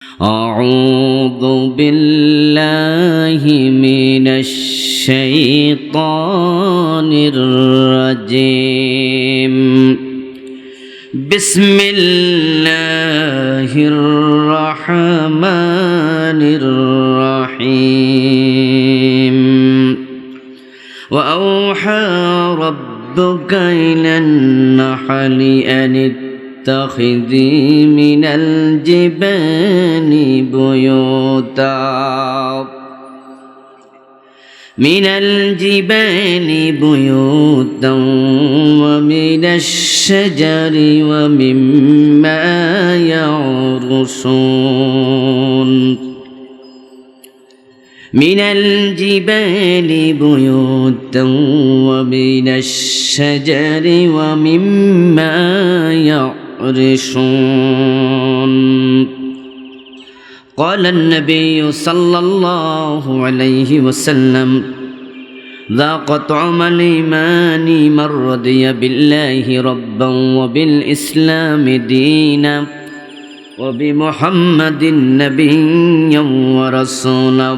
أعوذ بالله من الشيطان الرجيم بسم الله الرحمن الرحيم وأوحى ربك إلى النحل أن اتخذي من الجبال بيوتا ومن الشجر ومما يعرشون من الجبال بيوتا ومن الشجر ومما يعرشون قال النبي صلى الله عليه وسلم ذاق طعم الإيمان من رضي بالله ربا وبالإسلام دينا وبمحمد نبيا ورسولا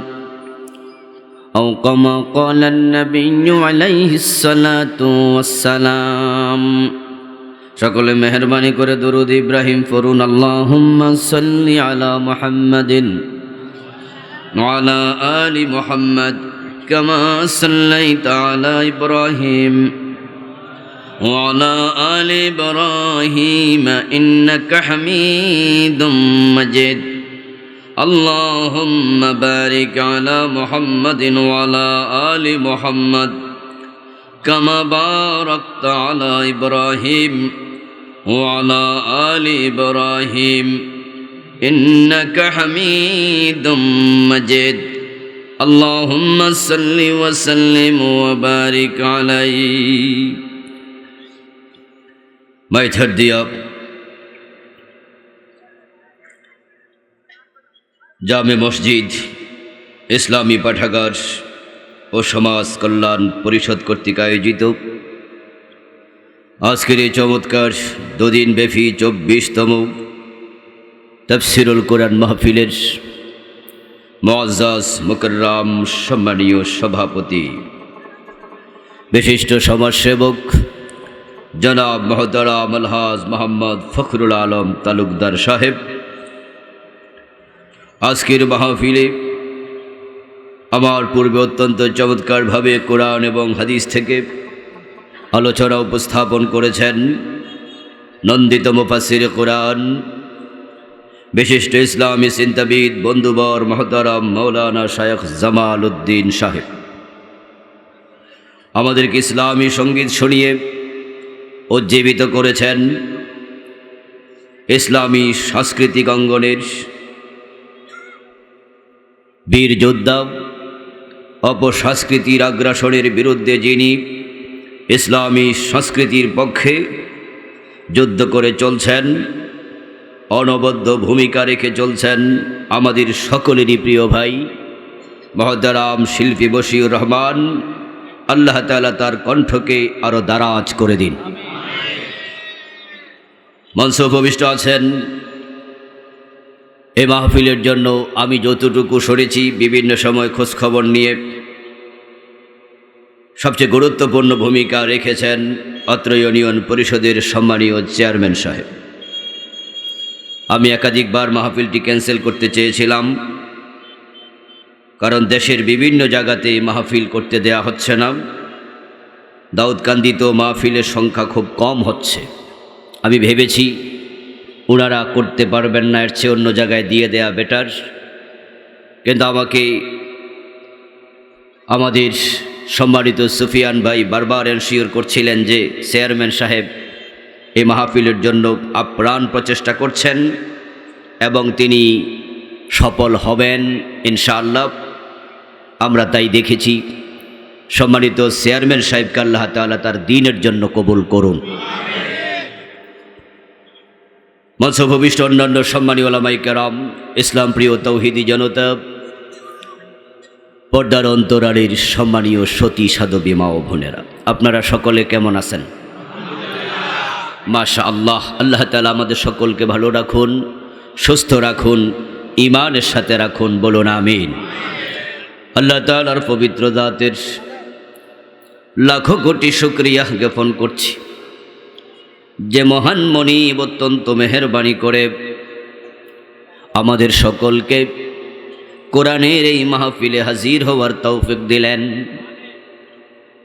أو كما قال النبي عليه الصلاة والسلام সকলে মেহেরবানি করে দরুদ ইব্রাহিম পড়ুন আল্লাহুম্মা সাল্লি আলা মুহাম্মাদিন ওয়া আলা আলি মুহাম্মাদ কামা সাল্লাইতা আলা ইব্রাহিম ওয়া আলা আলি ইব্রাহিম ইন্নাকা হামিদুম মাজিদ اللهم بارك على محمد وعلى آل محمد كما باركت على إبراهيم وعلى آل إبراهيم إنك حميد مجيد اللهم صل وسلم وبارك عليه My third day up জামে মসজিদ ইসলামী পাঠাগার ও সমাজ কল্যাণ পরিষদ কর্তৃক আয়োজিত আজকের এই চমৎকার দুদিনব্যাপী 24তম তাফসীরুল কোরআন মাহফিলের মুআজ্জাজ মুকাররম সম্মানীয় সভাপতি বিশিষ্ট সমাজসেবক জনাব মুহতারাম আলহাজ মোহাম্মদ ফখরুল আলম তালুকদার সাহেব, আজকের মাহফিলে আমার পূর্বে অত্যন্ত চমৎকারভাবে কোরআন এবং হাদিস থেকে আলোচনা উপস্থাপন করেছেন নন্দিত মুফাসসির কোরআন বিশিষ্ট ইসলামী চিন্তাবিদ বন্ধুবর মুহতারাম মাওলানা শায়খ জামাল উদ্দিন সাহেব। আমাদেরকে ইসলামী সঙ্গীত শুনিয়ে উজ্জীবিত করেছেন ইসলামী সাংস্কৃতিক অঙ্গনের বীর যোদ্ধা, অপসংস্কৃতির আগ্রাসনের বিরুদ্ধে যিনি ইসলামী সংস্কৃতির পক্ষে যুদ্ধ করে চলছেন, অনবদ্য ভূমিকা রেখে চলছেন, আমাদের সকলেরই প্রিয় ভাই মুহতারাম শিল্পী বশিউর রহমান। আল্লাহ তাআলা তার কণ্ঠকে আরও দারাজ করে দিন। মঞ্চে উপবিষ্ট আছেন এই মাহফিলের জন্য আমি যতটুকু সরেছি বিভিন্ন সময় খোঁজখবর নিয়ে সবচেয়ে গুরুত্বপূর্ণ ভূমিকা রেখেছেন অত্র ইউনিয়ন পরিষদের সম্মানীয় চেয়ারম্যান সাহেব। আমি একাধিকবার মাহফিলটি ক্যান্সেল করতে চেয়েছিলাম, কারণ দেশের বিভিন্ন জায়গাতে মাহফিল করতে দেয়া হচ্ছে না। দাউদকান্দিতেও মাহফিলের সংখ্যা খুব কম হচ্ছে। আমি ভেবেছি ওনারা করতে পারবেন না, এর চেয়ে অন্য জায়গায় দিয়ে দেয়া বেটার। কিন্তু আমাকে আমাদের সম্মানিত সুফিয়ান ভাই বারবার এনশিওর করছিলেন যে চেয়ারম্যান সাহেব এই মাহফিলের জন্য আপ্রাণ প্রচেষ্টা করছেন এবং তিনি সফল হবেন ইনশাআল্লাহ। আমরা তাই দেখেছি। সম্মানিত চেয়ারম্যান সাহেবকে আল্লাহ তাআলা তার দ্বীনের জন্য কবুল করুন। মঞ্চে উপবিষ্ট অন্যান্য সম্মানী ওলামায়ে কেরাম, ইসলাম প্রিয় তৌহিদি জনতা, পর্দার অন্তরালের সম্মানীয় সতী সাধবী মা ও বোনেরা, আপনারা সকলে কেমন আছেন? মাশাআল্লাহ। আল্লাহ তাআলা আমাদের সকলকে ভালো রাখুন, সুস্থ রাখুন, ঈমানের সাথে রাখুন, বলুন আমিন। আল্লাহ তাআলার পবিত্র জাতের লাখো কোটি শুকরিয়া জ্ঞাপন করছি, যে মহান মনিব অত্যন্ত মেহেরবানি করে আমাদের সকলকে কোরআনের এই মাহফিলে হাজির হওয়ার তৌফিক দিলেন।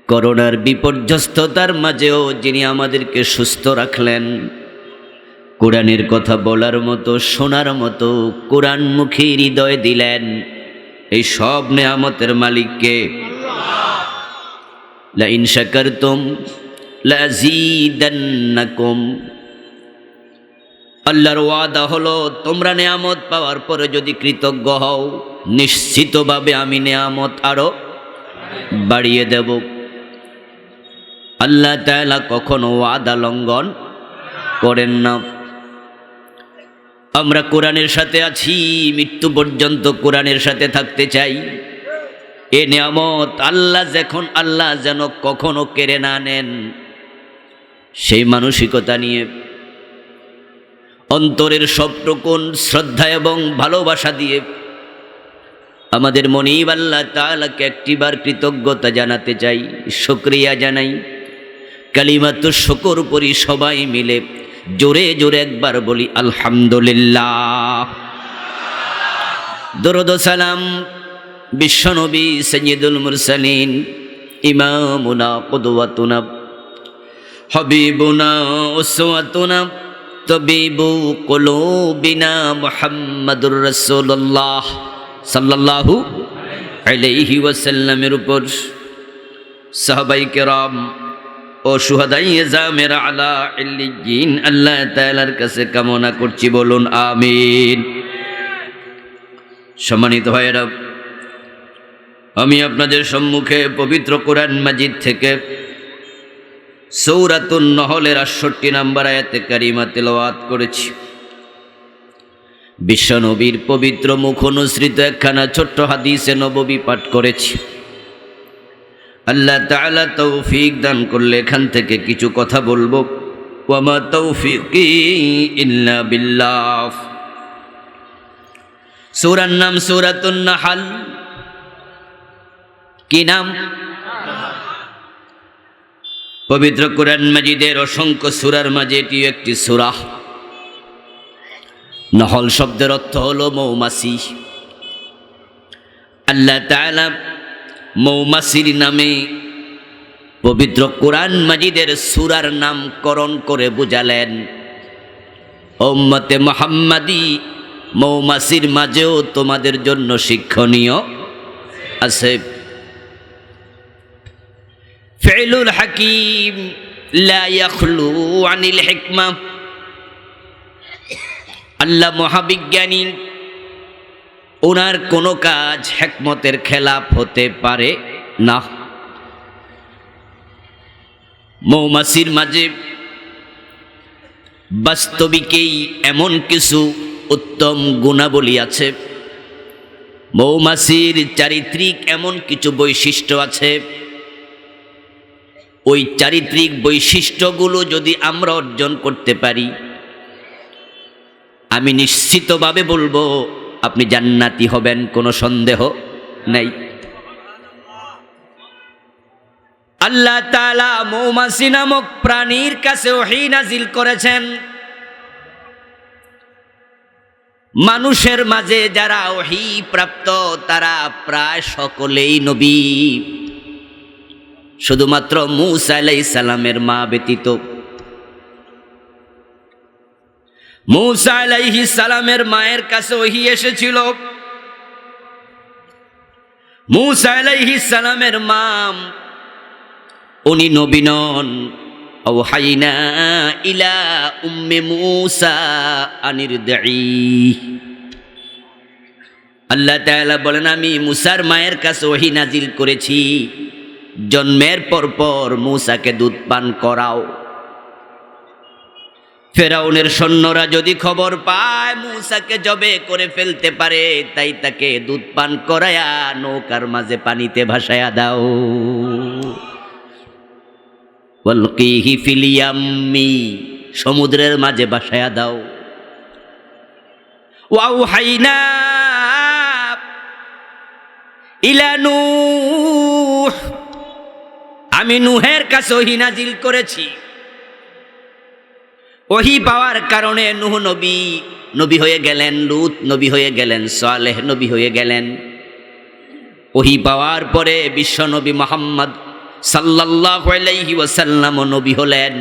করোনার বিপর্যস্ততার মাঝেও যিনি আমাদেরকে সুস্থ রাখলেন, কোরআনের কথা বলার মতো, শোনার মতো কোরআনমুখী হৃদয় দিলেন, এই সব নেয়ামতের মালিককে। লা ইন শাকারতুম লাযীদান্নাকুম। আল্লাহর ওয়াদা হলো, তোমরা নেয়ামত পাওয়ার পরে যদি কৃতজ্ঞ হও, নিশ্চিতভাবে আমি নেয়ামত আরো বাড়িয়ে দেব। আল্লাহ তাআলা কখনো ওয়াদা লঙ্ঘন করেন না। আমরা কোরআনের সাথে আছি, মৃত্যু পর্যন্ত কোরআনের সাথে থাকতে চাই। এ নিয়ামত আল্লাহ যেন কখনো কেড়ে না নেন, সেই মানসিকতা নিয়ে অন্তরের সবটুকুন শ্রদ্ধা এবং ভালোবাসা দিয়ে আমাদের মনিব আল্লাহ তাআলাকে একটিবার কৃতজ্ঞতা জানাতে চাই, শুকরিয়া জানাই। কালিমাতু শুকর পড়ি সবাই মিলে, জোরে জোরে একবার বলি আলহামদুলিল্লাহ। দরুদ ও সালাম বিশ্বনবী সাইয়্যিদুল মুরসালিন, ইমামুনা কুদওয়াতুনা হাবিবুনা উসওয়াতুনা তাবিবু কুলুবিনা মুহাম্মাদুর রাসূলুল্লাহ সাল্লাল্লাহু আলাইহি ওয়াসাল্লামের উপর সাহাবায়ে কেরাম ও শুহাদায়ে জামের আলা ইল্লিয়িন আল্লাহ তাআলার কাছে কামনা করছি, বলুন আমিন। সম্মানিত ভাইয়েরা, আমি আপনাদের সম্মুখে পবিত্র কোরআন মাজিদ থেকে সূরাতুন নহলের ৬৮ নম্বর আয়াতে কারিমা তেলাওয়াত করেছি। বিশ্বনবীর পবিত্র মুখ অনুসৃত একখানা ছোট্ট হাদিসে নববী পাঠ করেছি। আল্লাহ তাআলা তৌফিক দান করলে এখান থেকে কিছু কথা বলবো। ওয়া মা তৌফিকি ইল্লা বিল্লাহ। সূরার নাম সূরাতুন নাহল। কি নাম? পবিত্র কোরআন মাজিদের অসংখ্য সূরার মাঝে এটি একটি সূরা। নহল শব্দের অর্থ হলো মৌমাছি। আল্লাহ তাআলা মৌমাছির নামে পবিত্র কোরআন মাজিদের সূরার নামকরণ করে বুঝালেন। উম্মতে মুহাম্মাদি, মৌমাছির মাঝেও তোমাদের জন্য শিক্ষণীয় আছে। ফিলুল হাকিম লা ইয়াখলু আনিল হিকমা। আল্লাহ মহাবিজ্ঞানী, ওনার কোনো কাজ হিকমতের খেলাফ হতে পারে না। মৌমাছির মাঝে বাস্তবিকেই এমন কিছু উত্তম গুণাবলী আছে, মৌমাছির চারিত্রিক এমন কিছু বৈশিষ্ট্য আছে, ওই চারিত্রিক বৈশিষ্ট্যগুলো যদি আমরা অর্জন করতে পারি, আমি নিশ্চিতভাবে বলবো আপনি জান্নাতি হবেন, কোনো সন্দেহ নাই। আল্লাহ তাআলা মৌমাছি নামক প্রাণীর কাছে ওহী নাজিল করেছেন। মানুষের মাঝে যারা ওহী প্রাপ্ত তারা প্রায় সকলেই নবী, শুধুমাত্র মূসা আলাইহিস সালামের মা ব্যতীত। মূসা আলাইহিস সালামের মায়ের কাছে ওহী এসেছিল। মূসা আলাইহিস সালামের মা, উনি নবী নন। আওহাইনা ইলা উম্মি মূসা আনিরদিহি। আল্লাহ তাআলা বলেন, আমি মূসার মায়ের কাছে ওহী নাজিল করেছি, জন্মের পরপর মূসাকে দুধ পান করাও। ফেরাউনের সৈন্যরা যদি খবর পায় মূসাকে জবে করে ফেলতে পারে, তাই তাকে দুধ পান করায়া নৌকার মাঝে পানিতে ভাসায়া দাও। ওয়ালকিহি ফিল ইয়াম্মি, সমুদ্রের মাঝে ভাসায়া দাও। ওয়াউহাইনা ইলা নূহ, আমি নূহের কাছে ওহী নাজিল করেছি। ওহী পাওয়ার কারণে নূহ নবী হয়ে গেলেন, লূত নবী হয়ে গেলেন, সালেহ নবী হয়ে গেলেন। ওহী পাওয়ার পরে বিশ্ব নবী মুহাম্মদ সাল্লাল্লাহু আলাইহি ওয়াসাল্লাম নবী হলেন।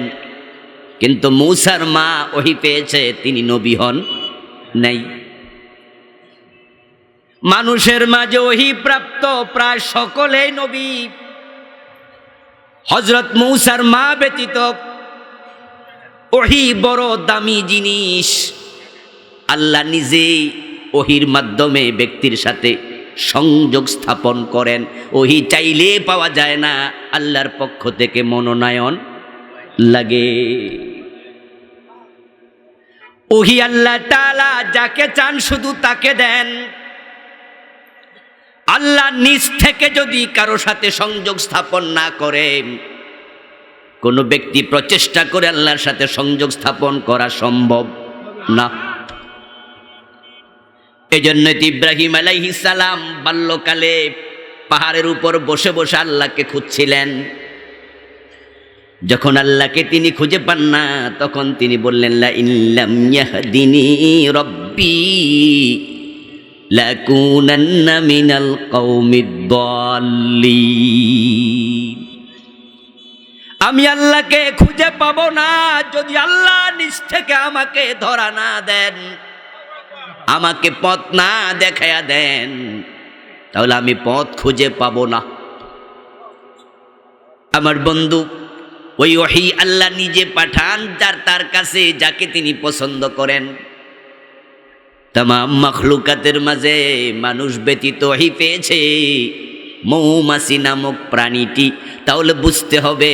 কিন্তু মূসার মা ওহী পেয়েছে, তিনি নবী হন নাই। মানুষের মাঝে ওহী প্রাপ্ত প্রায় সকলেই নবী। হযরত মূসার মা ব্যতীত ওহী বড় দামি জিনিস। আল্লাহ নিজে ওহীর মাধ্যমে ব্যক্তির সাথে সংযোগ স্থাপন করেন। ওহী চাইলে পাওয়া যায় না, আল্লাহর পক্ষ থেকে মনোনয়ন লাগে। ওহী আল্লাহ তাআলা যাকে চান শুধু তাকে দেন। আল্লাহ নিজ থেকে যদি কারো সাথে সংযোগ স্থাপন না করে, কোনো ব্যক্তি প্রচেষ্টা করে আল্লাহর সাথে সংযোগ স্থাপন করা সম্ভব না। এজন্য ইব্রাহিম আলাইহিস সালাম বাল্যকালে পাহাড়ের উপর বসে বসে আল্লাহকে খুঁজছিলেন। যখন আল্লাহকে তিনি খুঁজে পান না, তখন তিনি বললেন, লা ইল্লাম ইয়াহদিনি রব্বি লাকুনান্না মিনাল কওমিদ দাল্লিন। আমি আল্লাহকে খুঁজে পাবো না যদি আল্লাহ নিজ থেকে আমাকে ধরা না দেন, আমাকে পথ না দেখায়া দেন, তাহলে আমি পথ খুঁজে পাবো না। আমার বন্ধু, ওই ওহী আল্লাহ নিজে পাঠান তার কাছে যাকে তিনি পছন্দ করেন। তামাম মাখলুকাতের মাঝে মানুষ ব্যতীত ওহী পেয়েছে মৌমাছি নামক প্রাণীটি। তাহলে বুঝতে হবে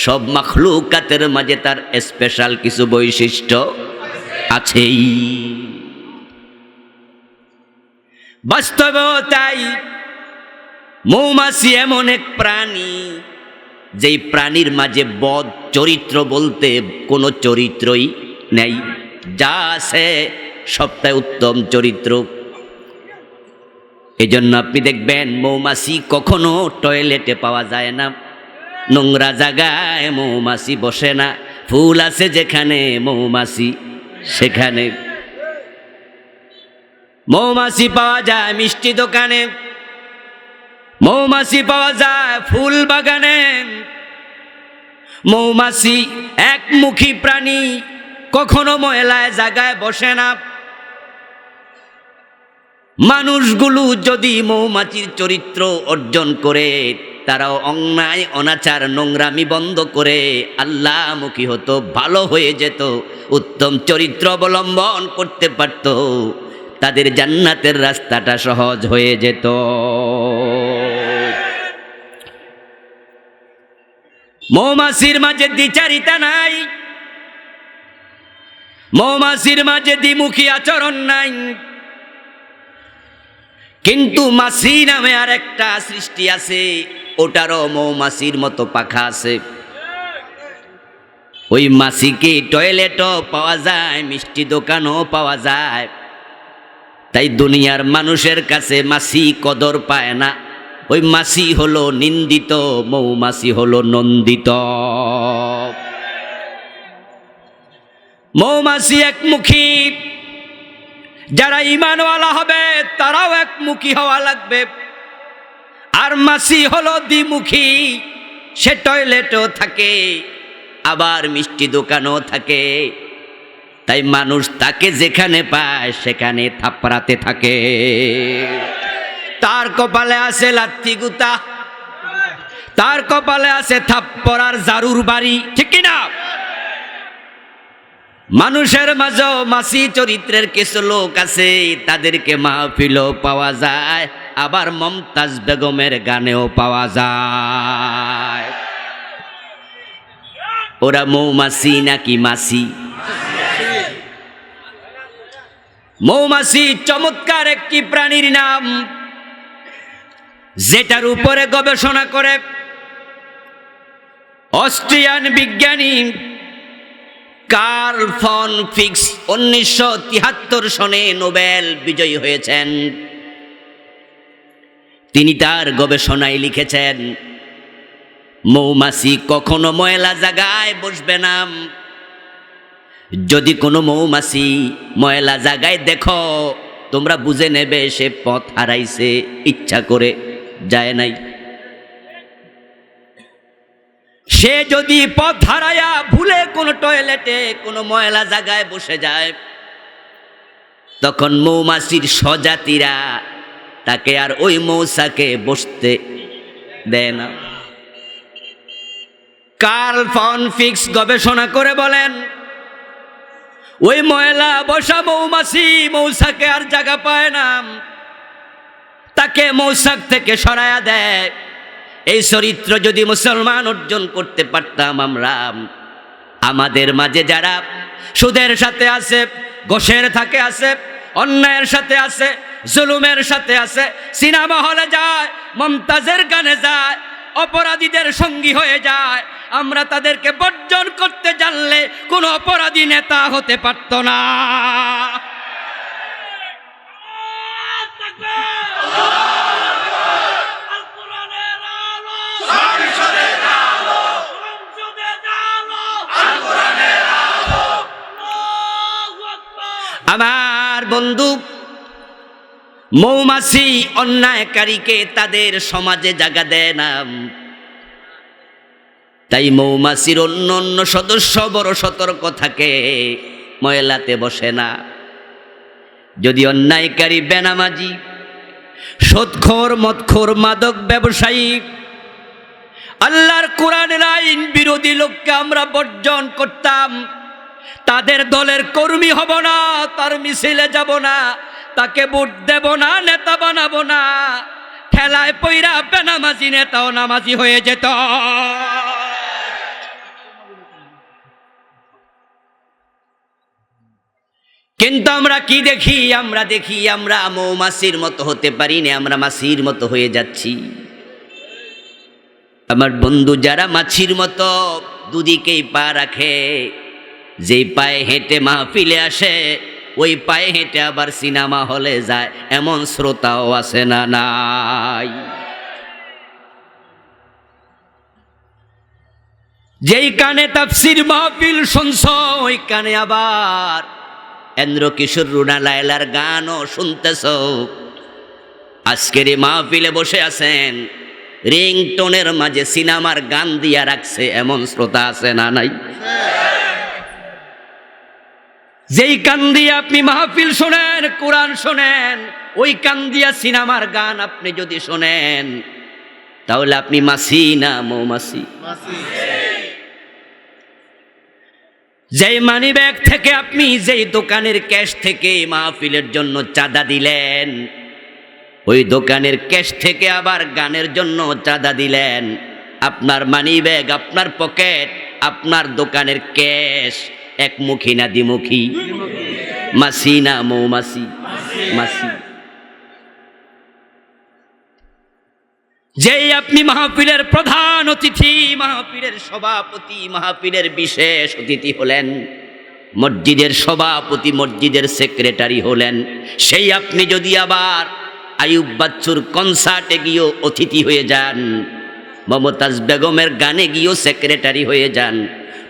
সব মাখলুকাতের মাঝে তার স্পেশাল কিছু বৈশিষ্ট্য আছেই। বাস্তবেও তাই। মৌমাছি এমন এক প্রাণী, যেই প্রাণীর মাঝে বদ চরিত্র বলতে কোনো চরিত্রই নেই। যা আছে সবটাই উত্তম চরিত্র। এই জন্য আপনি দেখবেন মৌমাছি কখনো টয়লেটে পাওয়া যায় না, নোংরা জায়গায় মৌমাছি বসে না। ফুল আছে যেখানে মৌমাছি সেখানে। মৌমাছি পাওয়া যায় মিষ্টি দোকানে, মৌমাছি পাওয়া যায় ফুল বাগানে। মৌমাছি একমুখী প্রাণী, কখনো ময়লায় জায়গায় বসে না। মানুষগুলো যদি মৌমাছির চরিত্র অর্জন করে, তারাও অন্যায় অনাচার নোংরামি বন্ধ করে আল্লাহমুখী হতো, ভালো হয়ে যেত, উত্তম চরিত্র অবলম্বন করতে পারত, তাদের জান্নাতের রাস্তাটা সহজ হয়ে যেত। মৌমাছির মাঝে দ্বিচারিতা নাই, মৌমাছির মাঝে দ্বিমুখী আচরণ নাই। কিন্তু মাছি নামে আর একটা সৃষ্টি আছে, ওটারও মৌমাছির মতো পাখা আছে। ওই মাছিকে টয়লেটও পাওয়া যায়, মিষ্টি দোকানও পাওয়া যায়। তাই দুনিয়ার মানুষের কাছে মাছি কদর পায় না। ওই মাছি হলো নিন্দিত, মৌমাছি হলো নন্দিত। মৌমাছি একমুখী, যারা ঈমানওয়ালা হবে তারাও একমুখী হওয়া লাগবে। আর মাছি হলো দ্বিমুখী, সে টয়লেটও থাকে আবার মিষ্টি দোকানও থাকে। তাই মানুষ তাকে যেখানে পায় সেখানে থাপড়াতে থাকে। তার কপালে আছে লাথি গুতা, তার কপালে আছে থাপ্পড়ার জারুর বাড়ি, ঠিক কিনা? মানুষের মাঝেও মাছি চরিত্রের কিছু লোক আছে, তাদেরকে মাহফিলও পাওয়া যায়, আবার মমতাজ বেগমের গানেও পাওয়া যায়। ওরা মৌমাছি নাকি মাছি? মৌমাছি চমৎকার একটি প্রাণীর নাম, যেটার উপরে গবেষণা করে অস্ট্রিয়ান বিজ্ঞানী কার্ল ফন ফিক্স 1973 সনে নোবেল বিজয়ী হয়েছেন। তিনি তার গবেষণায় লিখেছেন, মৌমাছি কখনো ময়লা জায়গায় বসবে না। যদি কোনো মৌমাছি ময়লা জায়গায় দেখো, তোমরা বুঝে নেবে সে পথ হারাইছে, ইচ্ছা করে যায় নাই। সে যদি পথ হারায়া ভুলে কোনো টয়লেটে কোনো ময়লা জায়গায় বসে যায়, তখন মৌমাছির স্বজাতিরা তাকে আর ওই মৌচাকে বসতে দেয় না। কার্ল ফন ফিক্স গবেষণা করে বলেন, ওই ময়লা বসা মৌমাছি মৌচাকে আর জায়গা পায় না, তাকে মৌচাক থেকে সরায়া দেয়। এই চরিত্র যদি মুসলমান অর্জন করতে পারতাম আমরা, আমাদের মাঝে যারা সুদের সাথে আছে, ঘোষের থাকে আছে, অন্যায়ের সাথে আছে, জুলুমের সাথে আছে, সিনেমা হলে যায়, মমতাজের গানে যায়, অপরাধীদের সঙ্গী হয়ে যায়, আমরা তাদেরকে বর্জন করতে জানলে কোনো অপরাধী নেতা হতে পারত না। আমার বন্ধু, মৌমাছি অন্যায়কারীকে তাদের সমাজে জায়গা দেয় না। তাই মৌমাছির অন্য অন্য সদস্য বড় সতর্ক থাকে, ময়লাতে বসে না। যদি অন্যায়কারী, বেনামাজি, সুদখোর, মদখোর, মাদক ব্যবসায়ী, আল্লাহর কোরআনের আইন বিরোধী লোককে আমরা বর্জন করতাম, তাদের দলের কর্মী হব না, তার মিছিলে যাব না, তাকে ভোট দেব না, নেতা বানাবো না, ঠেলায় পইরা বেনামাজি নেতাও নামাজি হয়ে যেত। কিন্তু আমরা কি দেখি? আমরা দেখি আমরা মৌমাছির মতো হতে পারি না, আমরা মাছির মতো হয়ে যাচ্ছি। আমার বন্ধু, যারা মাছির মতো দুদিকেই পা রাখে, যেই পায়ে হেঁটে মাহফিলে আসে, ওই পায়ে হেঁটে আবার সিনেমা হলে যায়, এমন শ্রোতাও আছে না নাই? যেই কানে তাফসীর মাহফিল শুনছ, ওই কানে আবার এন্দ্র কিশোর, রুনা লায়লার গানও শুনতেছ। আজকের এই মাহফিলে বসে আছেন, রিংটোনের মাঝে সিনেমার গান দিয়া রাখছে, এমন শ্রোতা আছে না নাই? যেই কান দিয়ে আপনি মাহফিল শোনেন, কোরআন শোনেন, ওই কান দিয়া সিনেমার গান আপনি যদি শোনেন, তাহলে আপনি মাছি না মৌমাছি? যেই মানি ব্যাগ থেকে আপনি, যেই দোকানের ক্যাশ থেকে মাহফিলের জন্য চাঁদা দিলেন, ওই দোকানের ক্যাশ থেকে আবার গানের জন্য চাঁদা দিলেন, আপনার মানি ব্যাগ, আপনার পকেট, আপনার দোকানের ক্যাশ একমুখী না দ্বিমুখী? মাছি না মৌমাছি? মাছি। যেই আপনি মাহফিলের প্রধান অতিথি, মাহফিলের সভাপতি, মাহফিলের বিশেষ অতিথি হলেন, মসজিদের সভাপতি, মসজিদের সেক্রেটারি হলেন, সেই আপনি যদি আবার আইয়ুব বাচ্চুর কনসার্টে গিয়েও অতিথি হয়ে যান, মমতাজ বেগমের গানে গিয়েও সেক্রেটারি হয়ে যান,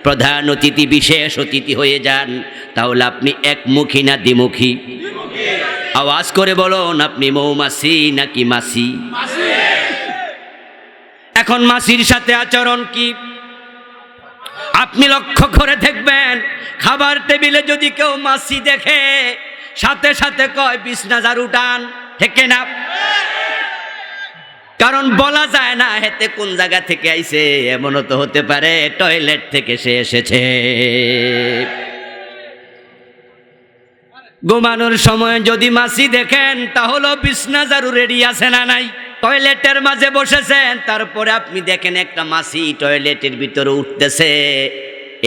প্রধান অতিথি, বিশেষ অতিথি হয়ে যান, তাহলে আপনি একমুখী না দ্বিমুখী? আওয়াজ করে বলুন, আপনি মৌমাছি নাকি মাছি? এখন মাছির সাথে আচরণ কি আপনি লক্ষ্য করে দেখবেন। খাবার টেবিলে যদি কেউ মাছি দেখে, সাথে সাথে কয় বিছনা ঝাড়ু টান, ঠিক না? কারণ বলা যায় না হেতে কোন জায়গা থেকে আইছে, এমনও তো হতে পারে টয়লেট থেকে সে এসেছে। ঘুমানোর সময় যদি মাছি দেখেন, তাহলে বিছনা ঝাড়ু রেডি আছে না নাই? টয়লেটের মাঝে বসেছেন, তারপরে আপনি দেখেন একটা মাছি টয়লেটের ভিতরে উঠতেছে,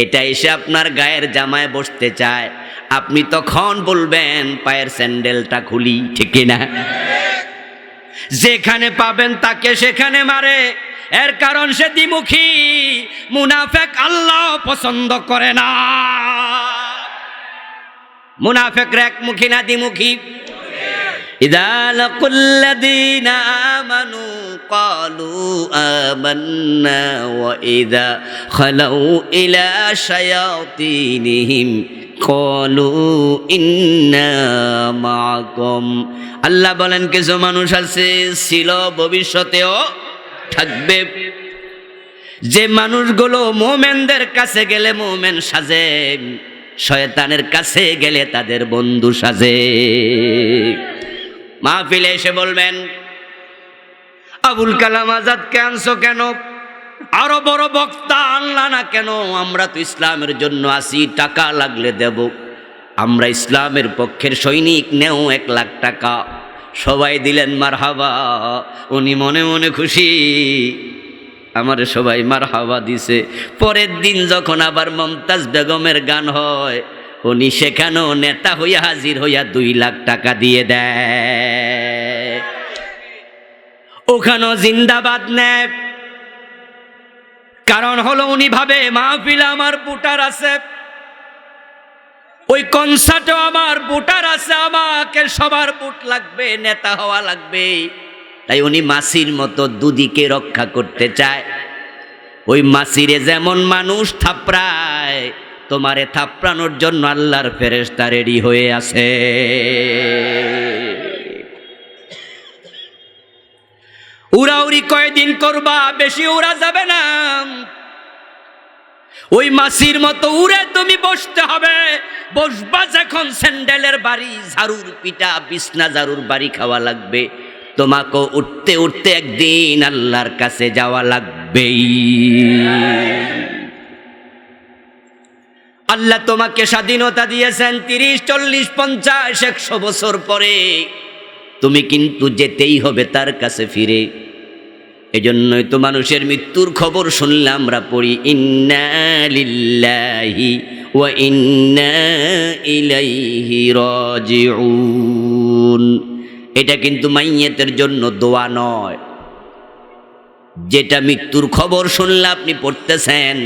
এটা এসে আপনার গায়ের জামায় বসতে চায়, আপনি তখন বলবেন পায়ের স্যান্ডেলটা খুলি, ঠিক না? যেখানে পাবেন তাকে সেখানে মারে, এর কারণ সে দ্বিমুখী, মুনাফিক, আল্লাহ পছন্দ করে না। মুনাফিকরা একমুখী না দ্বিমুখী? ইযা লাকুল্লাযীনা আমানু ক্বালু আমান্না ওয়া ইযা খালাউ ইলা শায়াতিনিহিম ক্বালু ইন্না মাআকুম। আল্লাহ বলেন কিছু মানুষ আছে, ছিল, ভবিষ্যতেও থাকবে, যে মানুষগুলো মোমেনদের কাছে গেলে মোমেন সাজে, শয়তানের কাছে গেলে তাদের বন্ধু সাজে। মাহফিলে এসে বলবেন, আবুল কালাম আজাদকে আনছো কেন? আরো বড় বক্তা আনলা না কেন? আমরা তো ইসলামের জন্য আসি, টাকা লাগলে দেব। আমরা ইসলামের পক্ষের সৈনিক, নেও 1 লাখ টাকা। সবাই দিলেন মারহাবা। উনি মনে মনে খুশি, আমার সবাই মারহাবা দিছে। পরের দিন যখন আবার মমতাজ বেগমের গান হয়, উনি সেখানেও নেতা হইয়া হাজির হইয়া 2 লাখ টাকা দিয়ে দেয়। ওখানেও জিন্দাবাদ নেয়। কারণ হলো উনি ভাবে মাহফিলে আমার ভোটার আছে, ওই কনসার্টেও আমার ভোটার আছে, আমাকে সবার ভোট লাগবে, নেতা হওয়া লাগবে। তাই উনি মাসির মতো দুদিকে রক্ষা করতে চায়। ওই মাসিরে যেমন মানুষ থাপড়ায়, তোমারে থাপড়ানোর জন্য আল্লাহর ফেরেশতা রেডি হয়ে আছে। উড়াউড়ি কয়দিন করবা, বেশি উড়া যাবে না। ওই মাসির মতো উড়ে তুমি বসতে হবে। বসবা যখন স্যান্ডেলের বাড়ি, ঝাড়ুর পিটা, বিছনা ঝাড়ুর বাড়ি খাওয়া লাগবে। তোমাকে উঠতে উঠতে একদিন আল্লাহর কাছে যাওয়া লাগবেই। আল্লাহ তোমাকে স্বাধীনতা দিয়েছেন 30, 40, 50, 100 বছর পরে। তুমি কিন্তু যেতেই হবে তার কাছে ফিরে। এজন্যই তো মানুষের মৃত্যুর খবর শুনলে আমরা পড়ি ইন্না লিল্লাহি ওয়া ইন্না ইলাইহি রাজিউন। এটা কিন্তু মাইয়াতের জন্য দোয়া নয়। যেটা মৃত্যুর খবর শুনলে আপনি পড়তেছেন,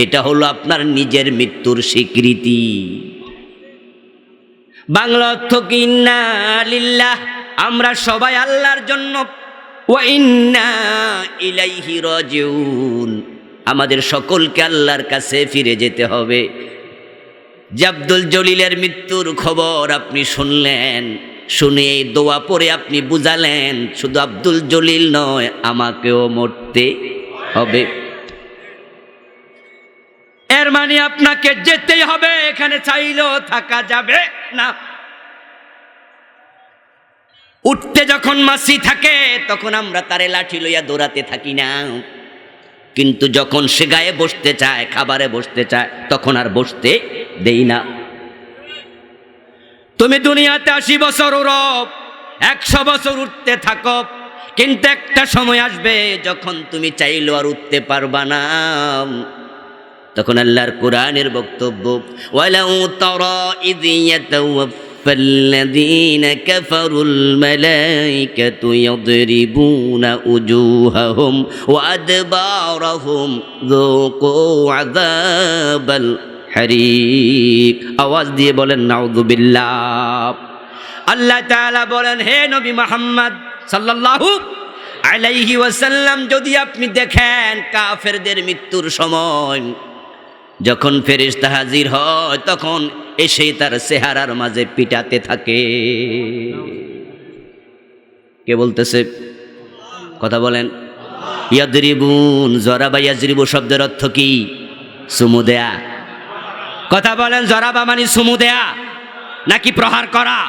এটা হলো আপনার নিজের মৃত্যুর স্বীকৃতি। বাংলা অর্থ কি? ইন্না লিল্লাহ, আমরা সবাই আল্লাহর জন্য, ওয়া ইন্না ইলাইহি রাজিউন, আমাদের সকলকে আল্লাহর কাছে ফিরে যেতে হবে। যে আব্দুল জলিলের মৃত্যুর খবর আপনি শুনলেন, শুনে এই দোয়া পড়ে আপনি বুঝালেন শুধু আব্দুল জলিল নয়, আমাকেও মরতে হবে। এর মানে আপনাকে যেতেই হবে, এখানে চাইলেও থাকা যাবে না। উঠতে যখন মাসি থাকে তখন আমরা তারে লাঠি লইয়া দৌড়াতে থাকি না, কিন্তু যখন সে গায়ে বসতে চায়, খাবারে বসতে চায়, তখন আর বসতে দেই না। তুমি দুনিয়াতে 80 বছর উড়ো, 100 বছর উঠতে থাকো, কিন্তু একটা সময় আসবে যখন তুমি চাইলেও আর উঠতে পারবা না। তখন আল্লাহর কোরআনের বক্তব্য, ওয়ালাউ তারা ইয ইয়াতাওয়াফাল্লাযীনা কাফারুল মালাইকাতু ইয়াদরিবুনা উজুহাহুম ওয়া আদবারহুম যুকু আযাবাল হারিক। আওয়াজ দিয়ে বলেন নাউযুবিল্লাহ। আল্লাহ তাআলা বলেন, হে নবী মুহাম্মদ সাল্লাল্লাহু আলাইহি ওয়াসাল্লাম, যদি আপনি দেখেন কাফেরদের মৃত্যুর সময় যখন ফেরেশতা হাজির হয়, তখন এসে তার চেহারার মাঝে পিটাতে থাকে। কে বলতেছে? কথা বলেন। ইয়াদরিবুন, জরাবা ইয়াজরিবু শব্দের অর্থ কি? চুমু দেয়া। কথা বলেন, জরাবা মানে চুমু দেয়া নাকি প্রহার করা?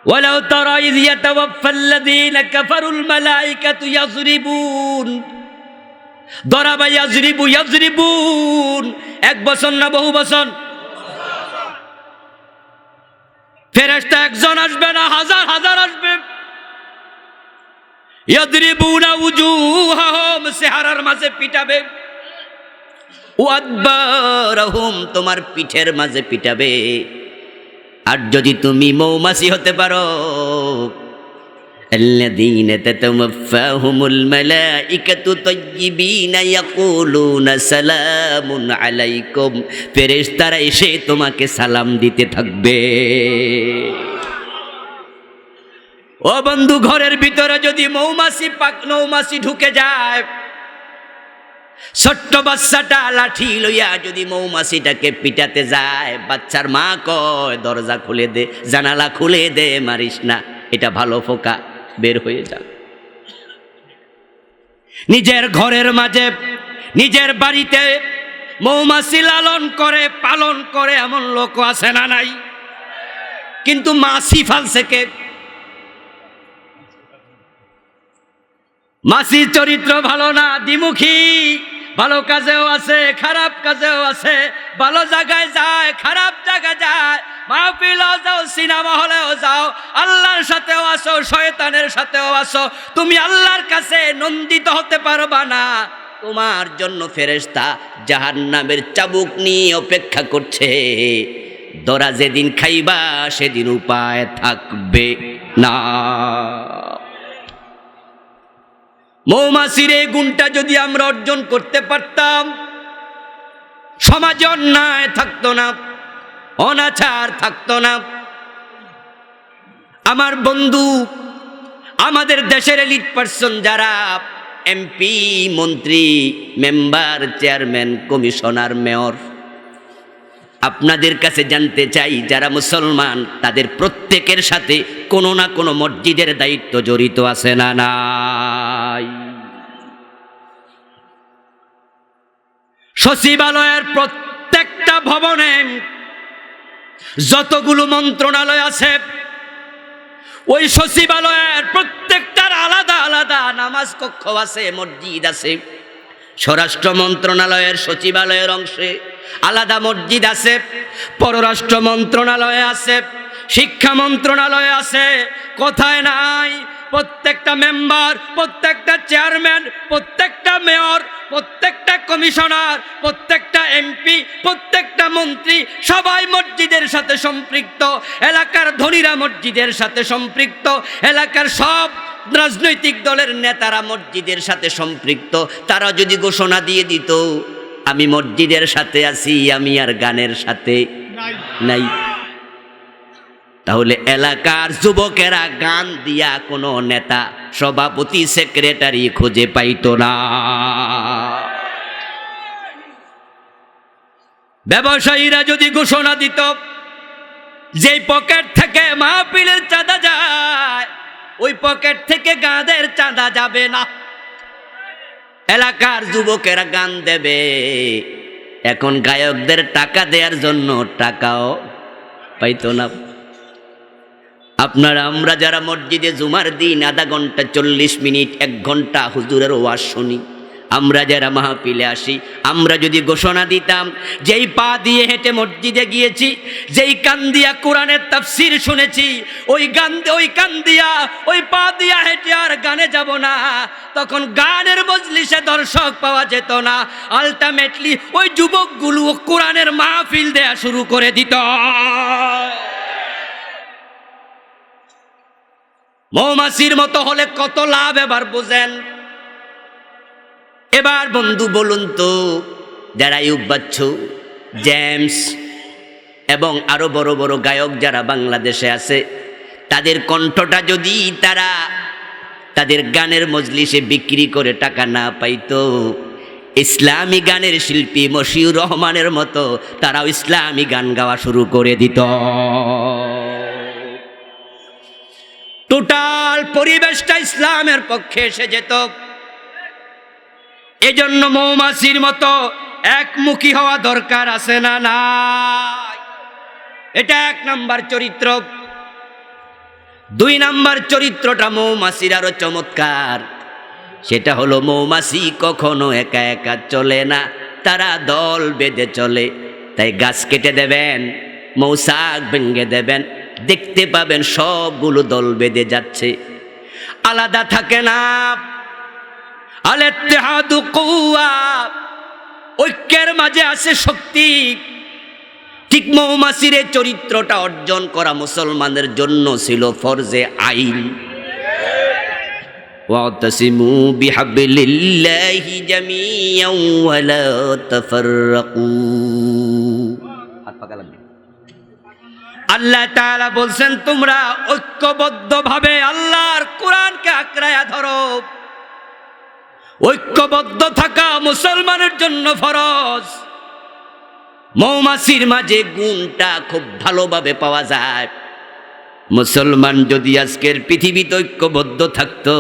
ওয়ালাউ তারা ইয ইয়াতাওয়াফাল্লাযীনা কাফারুল মালাইকাতু ইয়াজরিবুন, দরাবা ইয়াজরিবু, ইয়াজরিবুন 1 বছর না বহু বছর? ফেরেশতা একজন আসবে না, হাজার হাজার আসবে। ইয়াদরিবুনা উজুহাহুম, চেহারার মাঝে পিটাবে, ওয়াদবারহুম, তোমার পিঠের মাঝে পিটাবে। আর যদি তুমি মৌমাছি হতে পারো, الذين تتوفاهم الملائكة طيبين يقولون سلام عليكم ফেরেশতারা এসে তোমাকে সালাম দিতে থাকবে। ও বন্ধু, ঘরের ভিতরে যদি মৌমাছি ঢুকে যায়, ছোট্ট বাচ্চাটা লাঠি লইয়া যদি মৌমাছিটাকে পিটাতে যায়, বাচ্চার মা কয় দরজা খুলে দে, জানালা খুলে দে, মারিস না, এটা ভালো পোকা, বের হয়ে যা। নিজের ঘরের মাঝে নিজের বাড়িতে মৌমাছি লালন করে পালন করে এমন লোক আছে না নাই? কিন্তু মাছি ফালছে কে? মাছির চরিত্র ভালো না, দ্বিমুখী, ভালো কাজেও আছে খারাপ কাজেও আছে, ভালো জায়গায় যায় খারাপ জায়গায় যায়, মাহফিলেও যাও সিনেমা হলেও যাও, আল্লাহর সাথেও আসো শয়তানের সাথেও আসো, তুমি আল্লাহর কাছে নন্দিত হতে পারবা না। তোমার জন্য ফেরেশতা জাহান্নামের চাবুক নিয়ে অপেক্ষা করছে। ধরা যেদিন খাইবা সেদিন উপায় থাকবে না। মৌমাছির এই গুণটা যদি আমরা অর্জন করতে পারতাম, সমাজে অন্যায় থাকতো না, অনাচার থাকতো না। আমার বন্ধু, আমাদের দেশের এলিট পার্সন যারা এমপি, মন্ত্রী, মেম্বার, চেয়ারম্যান, কমিশনার, মেয়র, আপনাদের কাছে জানতে চাই, যারা মুসলমান তাদের প্রত্যেকের সাথে কোনো না কোনো মসজিদের দায়িত্ব জড়িত আছে না নাই? সচিবালয়ের প্রত্যেকটা ভবনে যতগুলো মন্ত্রণালয় আছে, ওই সচিবালয়ের প্রত্যেকটার আলাদা আলাদা নামাজ কক্ষ আছে, মসজিদ আছে। স্বরাষ্ট্র মন্ত্রণালয়ের সচিবালয়ের অংশে আলাদা মসজিদ আছে, পররাষ্ট্র মন্ত্রণালয়ে আছে, শিক্ষা মন্ত্রণালয়ে আছে। কোথায় নাই? প্রত্যেকটা মেম্বার, প্রত্যেকটা চেয়ারম্যান, প্রত্যেকটা মেয়র, প্রত্যেকটা কমিশনার, প্রত্যেকটা এমপি, প্রত্যেকটা মন্ত্রী সবাই মসজিদের সাথে সম্পৃক্ত। এলাকার ধনীরা মসজিদের সাথে সম্পৃক্ত, এলাকার সব রাজনৈতিক দলের নেতারা মসজিদের সাথে সম্পৃক্ত। তারা যদি ঘোষণা দিয়ে দিত আমি মসজিদের সাথে আছি, আমি আর গানের সাথে নাই, তাহলে এলাকার যুবকেরা গান দিয়া কোনো নেতা, সভাপতি, সেক্রেটারি খুঁজে পাইতো না। ব্যবসায়ীরা যদি ঘোষণা দিত যেই পকেট থেকে মাহফিলের চাঁদা যায়, ওই পকেট থেকে গানের চাঁদা যাবে না, এলাকার যুবকেরা গান দেবে। এখন গায়কদের টাকা দেওয়ার জন্য টাকাও পাইতো না। আমরা যারা মসজিদে জুমার দিন আধা ঘন্টা 40 মিনিট 1 ঘন্টা হুজুরের ওয়াজ শুনি, আমরা যারা মাহফিলে আসি, আমরা যদি ঘোষণা দিতাম যেই পা দিয়ে হেঁটে মসজিদে গিয়েছি, যেই কান দিয়া কোরআনের তাফসীর শুনেছি, ওই কান দিয়া ওই পা দিয়া হেঁটে আর গানে যাব না, তখন গানের মজলিসে দর্শক পাওয়া যেত না। আলটিমেটলি ওই যুবকগুলো কোরআনের মাহফিল দেয়া শুরু করে দিত। মৌমাছির মতো হলে কত লাভ এবার বুঝেন। এবার বন্ধু বলুন তো, যারা আইয়ুব বাচ্চু, জেমস এবং আরো বড় বড় গায়ক যারা বাংলাদেশে আছে, তাদের কণ্ঠটা যদি তারা তাদের গানের মজলিসে বিক্রি করে টাকা না পাইতো, ইসলামী গানের শিল্পী মশিউর রহমানের মতো তারাও ইসলামী গান গাওয়া শুরু করে দিত। টোটাল পরিবেশটা ইসলামের পক্ষে এসে যেত। এজন্য মৌমাছির মতো একমুখী হওয়া দরকার আছে না নাই? এটা 1 নাম্বার চরিত্র। 2 নাম্বার চরিত্রটা মৌমাছির আরো চমৎকার। সেটা হলো মৌমাছি কখনো একা একা চলে না, তারা দল বেঁধে চলে। তাই গাছ কেটে দেবেন, মৌচাক ভেঙে দেবেন, দেখতে পাবেন সবগুলো দল বেঁধে যাচ্ছে, আলাদা থাকে না। আল ইত্তিহাদু কুওয়া, ঐক্যের মাঝে আছে শক্তি। ঠিক মৌমাছির এই চরিত্রটা অর্জন করা মুসলমানদের জন্য ছিল ফরজে আইন। واعتصموا بحبل الله جميعا ولا تفرقوا আল্লাহ তাআলা বলছেন তোমরা ঐক্যবদ্ধভাবে আল্লাহর কোরআনকে আঁকড়ায়া ধরো। ঐক্যবদ্ধ থাকা মুসলমানের জন্য ফরজ। মৌমাছির মাঝে গুণটা খুব ভালোভাবে পাওয়া যায়। মুসলমান যদি আজকের পৃথিবীতে ঐক্যবদ্ধ থাকতো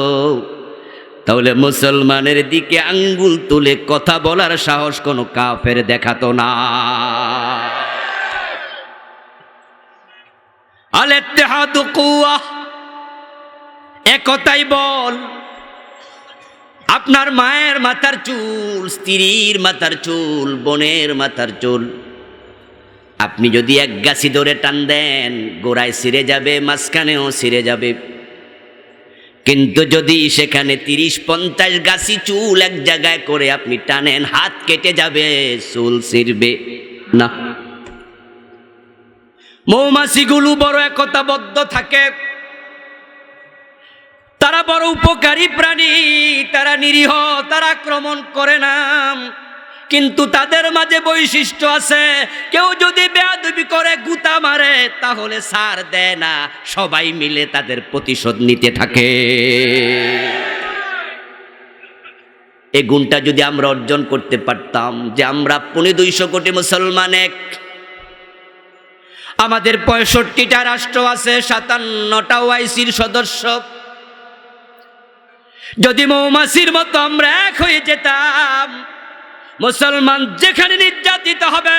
তাহলে মুসলমানের দিকে আঙ্গুল তুলে কথা বলার সাহস কোনো কাফের দেখাতো না। আল ইত্তিহাদু কুওয়া, একতাই বল। আপনার মায়ের মাথার চুল, স্ত্রীর মাথার চুল, বোনের মাথার চুল আপনি যদি এক গাছি ধরে টান দেন গোড়ায় ছিঁড়ে যাবে, মাঝখানেও ছিঁড়ে যাবে। কিন্তু যদি সেখানে 30-50 গাছি চুল এক জায়গায় করে আপনি টানেন, হাত কেটে যাবে, চুল ছিঁড়বে না। মৌমাছিগুলো বড় একতাবদ্ধ থাকে, তারা বড় উপকারী প্রাণী, তারা নিরীহ, তারা আক্রমণ করে না। কিন্তু তাদের মাঝে বৈশিষ্ট্য আছে, কেউ যদি বেয়াদবি করে গুতা মারে তাহলে ছাড় দেয় না, সবাই মিলে তাদের প্রতিশোধ নিতে থাকে। এই গুণটা যদি আমরা অর্জন করতে পারতাম, যে আমরা 250 কোটি মুসলমান এক, আমাদের 65টা রাষ্ট্র আছে, 57টা ওআইসির সদস্য, যদি মৌমাছির মতো আমরা এক হয়ে যেতাম, মুসলমান যেখানে নির্যাতিত হবে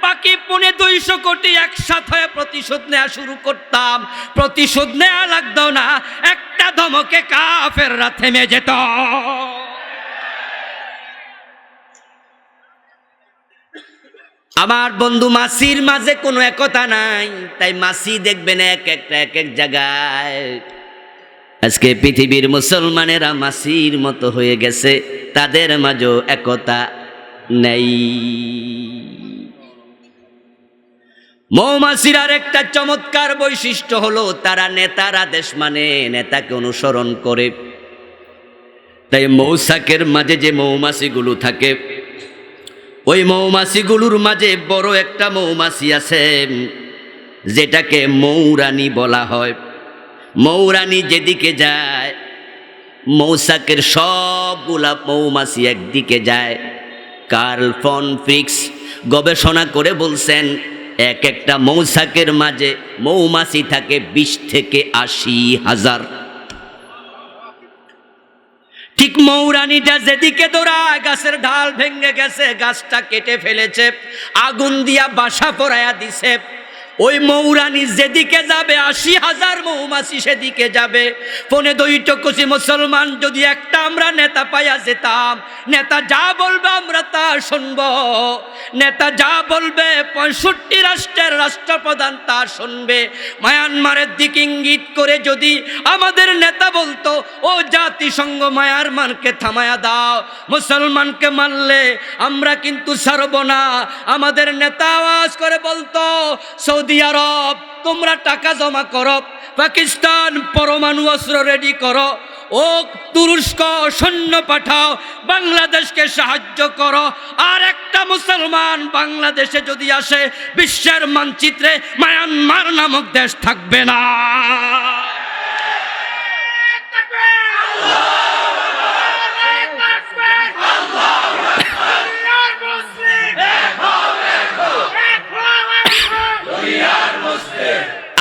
বাকি 250 কোটি একসাথে হয়ে প্রতিশোধ নেওয়া শুরু করতাম। প্রতিশোধ নেওয়া লাগতো না, একটা ধমকে কাফেররা থেমে যেত। আমার বন্ধু, মাছির মাঝে কোনো একতা নাই, তাই মাছি দেখবেন এক এক জায়গায়। আজকে পৃথিবীর মুসলমানেরা মাছির মতো হয়ে গেছে, তাদের মাঝেও একতা নেই। মৌমাছির আর একটা চমৎকার বৈশিষ্ট্য হলো তারা নেতার আদেশ মানে, নেতাকে অনুসরণ করে। তাই মৌচাকের মাঝে যে মৌমাছিগুলো থাকে, ওই মৌমাছিগুলোর মাঝে বড় একটা মৌমাছি আছে যেটাকে মৌরানী বলা হয়। মৌরানী যেদিকে যায় মৌচাকের সবগুলা মৌমাছি একদিকে যায়। কার্ল ফন ফ্রিক্স গবেষণা করে বলছেন এক একটা মৌচাকের মাঝে মৌমাছি থাকে 20 থেকে 80 হাজার। ঠিক মৌরানীটা যেদিকে দৌড়ায়, গাছের ঢাল ভেঙে গেছে, গাছটা কেটে ফেলেছে, আগুন দিয়া বাসা পড়ায়া দিছে, ওই মৌরানী যেদিকে যাবে 80 হাজার মৌমাছি সেদিকে যাবে। ফোনে দৈটকোষী মুসলমান যদি একটা আমরা নেতা পাইয়া যেতাম, নেতা যা বলবে আমরা তা শুনব, নেতা যা বলবে 65 রাষ্ট্রের রাষ্ট্রপ্রধান তা শুনবে। মায়ানমারের দিকে ইঙ্গিত করে যদি আমাদের নেতা বলতো, ও জাতিসংঘ মায়ানমারকে থামায়া দাও, মুসলমানকে মারলে আমরা কিন্তু ছাড়ব না, আমাদের নেতা আওয়াজ করে বলতো, সৌদি আরব তোমরা টাকা জমা করো, পাকিস্তান পরমাণু অস্ত্র রেডি করো, ও তুরস্ক সৈন্য পাঠাও, বাংলাদেশকে সাহায্য করো, আর একটা মুসলমান বাংলাদেশে যদি আসে বিশ্বের মানচিত্রে মায়ানমার নামক দেশ থাকবে না।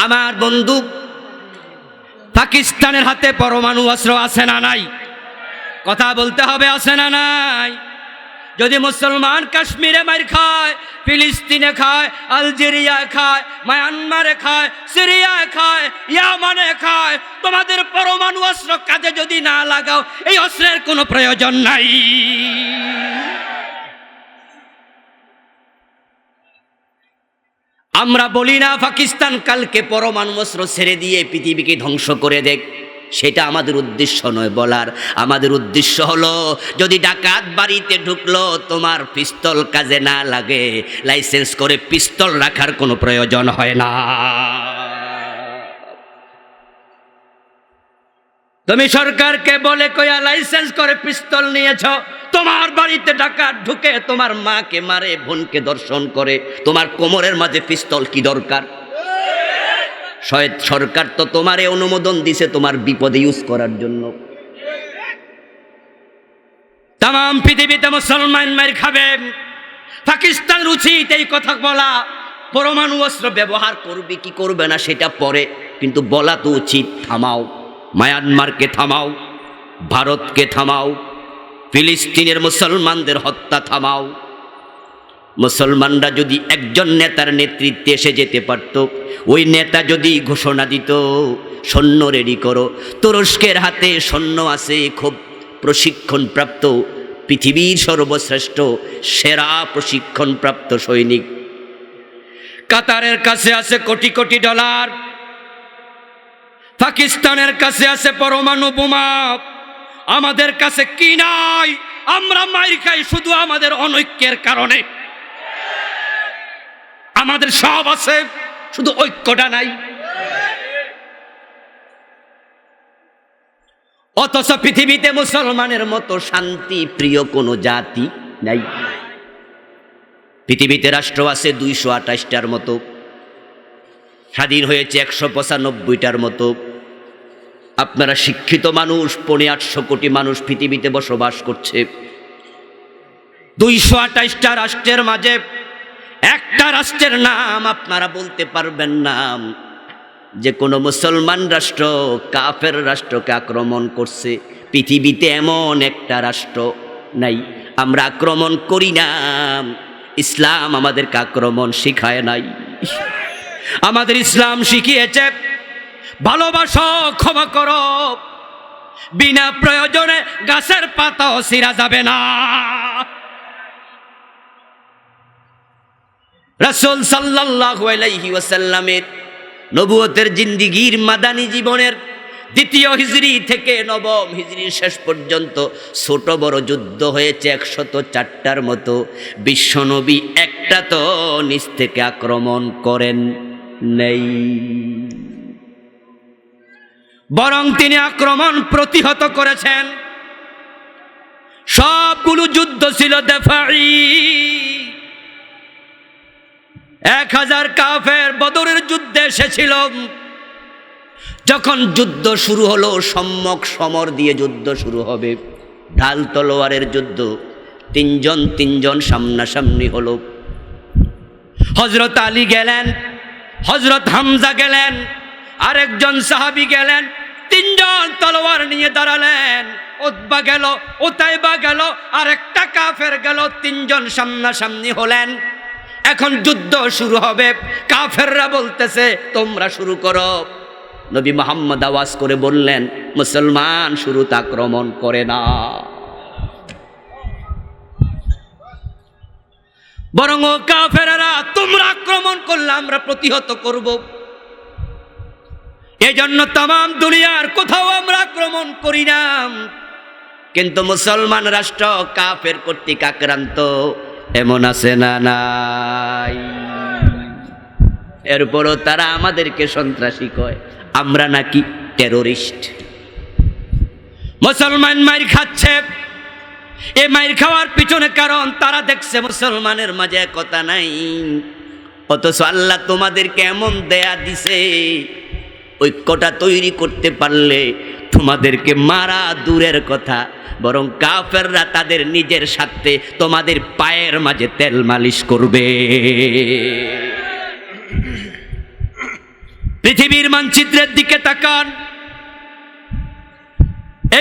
আমার বন্ধু, পাকিস্তানের হাতে পরমাণু অস্ত্র আছে না নাই? কথা বলতে হবে, আছে না নাই? যদি মুসলমান কাশ্মীরে মার খায়, ফিলিস্তিনে খায়, আলজেরিয়া খায়, মায়ানমারে খায়, সিরিয়ায় খায়, ইয়ামানে খায়, তোমাদের পরমাণু অস্ত্র কাজে যদি না লাগাও, এই অস্ত্রের কোনো প্রয়োজন নাই। আমরা বলি না পাকিস্তান কালকে পরমাণু অস্ত্র ছেড়ে দিয়ে পৃথিবীকে ধ্বংস করে দেখ, সেটা আমাদের উদ্দেশ্য নয় বলার। আমাদের উদ্দেশ্য হলো যদি ডাকাত বাড়িতে ঢুকলো তোমার পিস্তল কাজে না লাগে, লাইসেন্স করে পিস্তল রাখার কোনো প্রয়োজন হয় না। তুমি সরকারকে বলে কইয়া লাইসেন্স করে পিস্তল নিয়েছ, তোমার বাড়িতে ডাকাত ঢুকে তোমার মাকে মারে, বোনকে ধর্ষণ করে, তোমার কোমরের মাঝে পিস্তল কি দরকার? সরকার তো তোমারে অনুমোদন দিছে তোমার বিপদে ইউজ করার জন্য। তাম পৃথিবীতে মুসলমান মার খাবে, পাকিস্তান উচিত এই কথা বলা। পরমাণু অস্ত্র ব্যবহার করবে কি করবে না সেটা পরে, কিন্তু বলা তো উচিত। থামাও, মায়ানমারকে থামাও, ভারতকে থামাও, ফিলিস্তিনের মুসলমানদের হত্যা থামাও। মুসলমানরা যদি একজন নেতার নেতৃত্বে এসে যেতে পারত, ওই নেতা যদি ঘোষণা দিত সৈন্য রেডি করো, তুরস্কের হাতে সৈন্য আছে খুব প্রশিক্ষণপ্রাপ্ত, পৃথিবীর সর্বশ্রেষ্ঠ সেরা প্রশিক্ষণপ্রাপ্ত সৈনিক, কাতারের কাছে আছে কোটি কোটি ডলার, পাকিস্তানের কাছে আছে পরমাণু বোমা, আমাদের কাছে কি নাই? আমরা মাইর খাই শুধু আমাদের অনৈক্যের কারণে। আমাদের সব আছে, শুধু ঐক্যটা নাই। অথচ পৃথিবীতে মুসলমানের মতো শান্তি প্রিয় কোনো জাতি নাই। পৃথিবীতে রাষ্ট্র আছে 228টার মতো, স্বাধীন হয়েছে 195টার মতো। আপনারা শিক্ষিত মানুষ, 850 কোটি মানুষ পৃথিবীতে বসবাস করছে। 228টা রাষ্ট্রের মাঝে একটা রাষ্ট্রের নাম আপনারা বলতে পারবেন না যে কোনো মুসলমান রাষ্ট্র কাফের রাষ্ট্রকে আক্রমণ করছে। পৃথিবীতে এমন একটা রাষ্ট্র নাই। আমরা আক্রমণ করি না, ইসলাম আমাদেরকে আক্রমণ শিখায় নাই। আমাদের ইসলাম শিখিয়েছে ভালোবাসো, ক্ষমা করো, বিনা প্রয়োজনে গাছের পাতাও ছিঁড়া যাবে না। রাসূল সাল্লাল্লাহু আলাইহি ওয়াসাল্লামের নবুয়তের জিন্দেগীর মাদানী জীবনের 2য় হিজরি থেকে 9ম হিজরির শেষ পর্যন্ত ছোট বড় যুদ্ধ হয়েছে 104টার মতো। বিশ্বনবী একটা তো নিচ থেকে আক্রমণ করেন নেই, বরং তিনি আক্রমণ প্রতিহত করেছেন। সবগুলো যুদ্ধ ছিল দফাই। 1000 কাফের বদরের যুদ্ধে এসেছিল। যখন যুদ্ধ শুরু হলো, সম্মুখ সমর দিয়ে যুদ্ধ শুরু হবে, ঢাল তলোয়ারের যুদ্ধ, 3 জন সামনাসামনি হলো। হযরত আলী গেলেন, হযরত হামজা গেলেন, আরেকজন সাহাবী গেলেন, 3 জন তলোয়ার নিয়ে দাঁড়ালেন। উতবা গেল, উতাইবা গেল, আরেকটা কাফের গেল, 3 জন সামনাসামনি হলেন। এখন যুদ্ধ শুরু হবে। কাফেররা বলতেছে তোমরা শুরু করো। নবী মুহাম্মদ আওয়াজ করে বললেন, মুসলমান শুরুতে আক্রমণ করে না, বরং ও কাফেররা তোমরা আক্রমণ করলে আমরা প্রতিহত করব। এজন্য তাম দুনিয়ার কোথাও আমরা আক্রমণ করি না। কিন্তু মুসলমান রাষ্ট্র কাফের কর্তৃক আক্রান্ত এমন আছে না নাই? এরপরও তারা আমাদেরকে সন্ত্রাসী কয়, আমরা নাকি টেরোরিস্ট। মুসলমান মাইর খাচ্ছে, এই মাইর খাওয়ার পিছনে কারণ তারা দেখছে মুসলমানের মাঝে একতা নাই। অথচ আল্লাহ তোমাদেরকে এমন দেয়া দিছে, ঐক্যটা তৈরি করতে পারলে তোমাদেরকে মারা দূরের কথা, বরং কাফেররা তাদের নিজের স্বার্থে তোমাদের পায়ের মাঝে তেল মালিশ করবে। পৃথিবীর মানচিত্রের দিকে তাকান।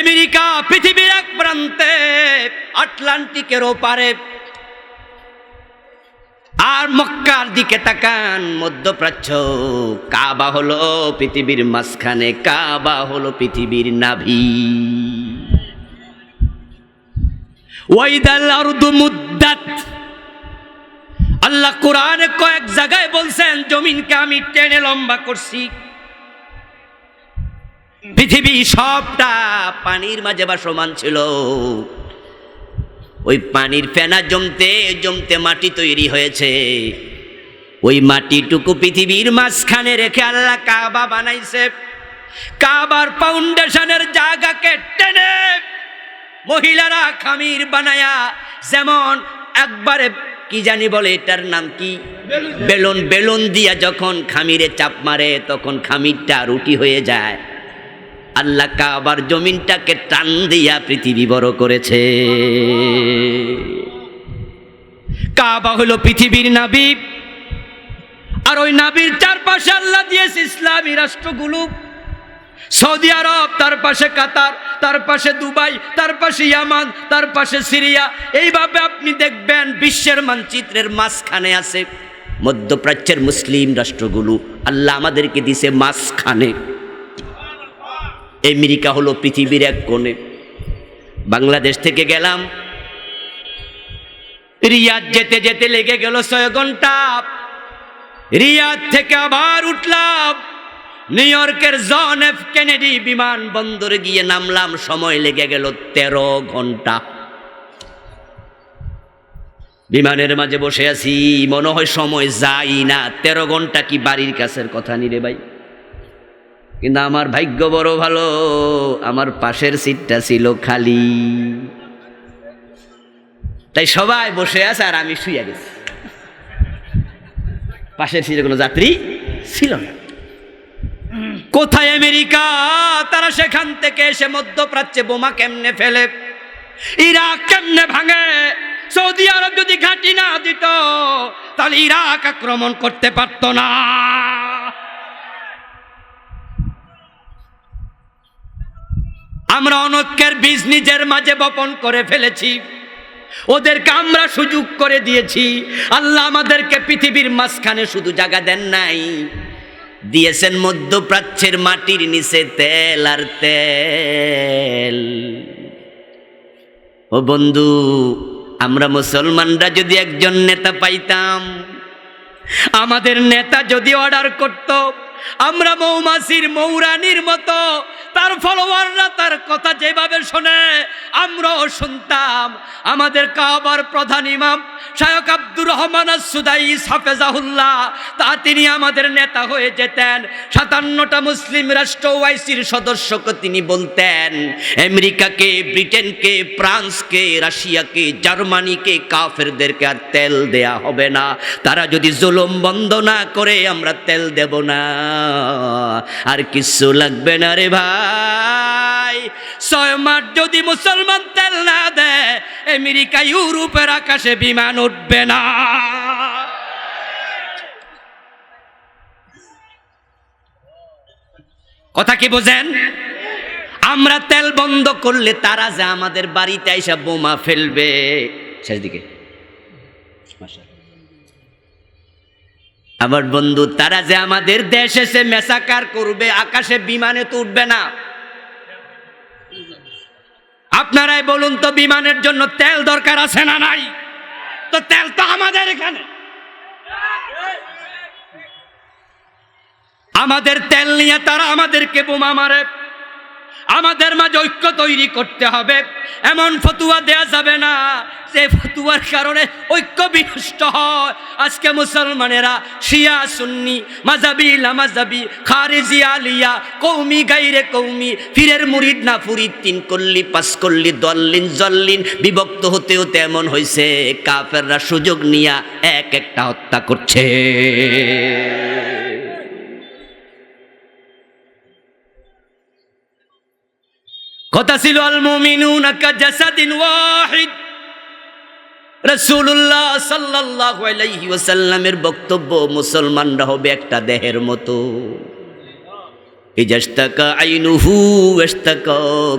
আমেরিকা পৃথিবীর এক প্রান্তে, আটলান্টিকের ওপারে। আর মক্কার দিকে তাকান, মধ্যপ্রাচ্য। কাবা হলো পৃথিবীর মাঝখানে, কাবা হলো পৃথিবীর নাভি। ওয়াইদাল আরদু মুদ্দাত, আল্লাহ কোরআনে কয়েক জায়গায় বলছেন জমিনকে আমি টেনে লম্বা করছি। পৃথিবী সবটা পানির মাঝে ভাসমান ছিল। ওই পানির ফেনা জমতে জমতে মাটি তৈরি হয়েছে। ওই মাটিটুকু পৃথিবীর মাঝখানে রেখে আল্লাহ কাবা বানাইছে। কাবার ফাউন্ডেশনের জায়গাকে টেনে মহিলারা খামির বানায়া, যেমন একবারে কি জানি বলে, এটার নাম কি, বেলুন, বেলুন দিয়া যখন খামিরে চাপ মারে তখন খামিরটা রুটি হয়ে যায়। আল্লাহ কাবার জমিনটাকে টান দিয়া পৃথিবী বড় করেছে। কাবা হলো পৃথিবীর নাবি, আর ওই নাবির চারপাশে আল্লাহ দিয়েছে ইসলামী রাষ্ট্রগুলো। সৌদি আরব, তার পাশে কাতার, তার পাশে দুবাই, তার পাশে ইয়ামান, তার পাশে সিরিয়া। এইভাবে আপনি দেখবেন বিশ্বের মানচিত্রের মাঝখানে আছে মধ্যপ্রাচ্যের মুসলিম রাষ্ট্রগুলো। আল্লাহ আমাদেরকে দিছে মাঝখানে। আমেরিকা হলো পৃথিবীর এক কোণে। বাংলাদেশ থেকে গেলাম, রিয়াদ যেতে যেতে লেগে গেল 6 ঘন্টা। রিয়াদ থেকে আবার উঠলাম নিউ ইয়র্কের জন এফ কেনেডি বিমানবন্দরে, গিয়ে নামলাম, সময় লেগে গেল 13 ঘন্টা। বিমানের মাঝে বসে আছি, মনে হয় সময় যাই না। 13 ঘন্টা কি বাড়ির কাছের কথা নি রে ভাই? কিন্তু আমার ভাগ্য বড় ভালো, আমার পাশের সিটটা ছিল খালি। তাই সবাই বসে আছে আর আমি শুয়ে গেছি। পাশের সিটে কোনো যাত্রী ছিল না। কোথায় আমেরিকা? তারা সেখান থেকে এসে মধ্যপ্রাচ্যে বোমা কেমনে ফেলে, ইরাক কেমনে ভাঙে। সৌদি আরব যদি ঘাঁটি না দিত তাহলে ইরাক আক্রমণ করতে পারত না। আমরা অনৈক্যের বীজ নিজের মাঝে বপন করে ফেলেছি, ওদেরকে আমরা সুযোগ করে দিয়েছি। আল্লাহ আমাদেরকে পৃথিবীর মাঝখানে শুধু জায়গা দেন নাই, দিয়েছেন মধ্যপ্রাচ্যের মাটির নিচে তেল আর তেল। ও বন্ধু, আমরা মুসলমানরা যদি একজন নেতা পাইতাম, আমাদের নেতা যদি অর্ডার করত, আমরা মৌমাছির মৌরানির মতো তার ফলোয়াররা তার কথা যেভাবে শোনে আমরাও শুনতাম। আমাদের কাবার প্রধান ইমাম শায়খ আব্দুর রহমান আস-সুদাইস হাফেজাহুল্লাহ, তা তিনি আমাদের নেতা হয়ে যেতেন। 57টা মুসলিম রাষ্ট্র ওআইসির সদস্যকে তিনি বলতেন, আমেরিকাকে, ব্রিটেনকে, ফ্রান্সকে, রাশিয়াকে, জার্মানিকে, কাফেরদেরকে আর তেল দেয়া হবে না। তারা যদি জুলুম বন্ধ না করে আমরা তেল দেব না। আর কিছু লাগবে না রে ভাই। 6 মাস যদি মুসলমান তেল না দেয়, আমেরিকা ইউরোপের আকাশে বিমান উঠবে না। কথা কি বোঝেন? আমরা তেল বন্ধ করলে তারা যে আমাদের বাড়িতে এসে বোমা ফেলবে। শেষ দিকে আবার বন্ধু, তারা যে আমাদের দেশে এসে মেসাকার করবে, আকাশে বিমানে তো উঠবে না। আপনারাই বলুন তো, বিমানের জন্য তেল দরকার আছে না নাই? তো তেল তো আমাদের এখানে। আমাদের তেল নিয়ে তারা আমাদেরকে বোমা মারে। আমাদের মাঝে ঐক্য তৈরি করতে হবে। এমন ফতুয়া দেয়া যাবে না যে ফতুয়ার কারণে ঐক্য বিনষ্ট হয়। আজকে মুসলমানেরা শিয়া সুন্নি, মাযহাবি লামাযহাবি, খারিজি আলিয়া, কওমি গায়রে কওমি, পীরের মুরিদ না ফুরিদ, 3 কল্লি 5 কল্লি, দল্লিন জল্লিন বিভক্ত হতে হতে এমন হয়েছে কাফেররা সুযোগ নিয়া এক একটা হত্যা করছে। কথা ছিল আল মুমিনুনা কাজাসাদিন ওয়াহিদ। রাসূলুল্লাহ সাল্লাল্লাহু আলাইহি ওয়াসাল্লামের বক্তব্য, মুসলমানরা হবে একটা দেহের মতো। ইজাশতাকা আইনুহু ওয়াশতাকা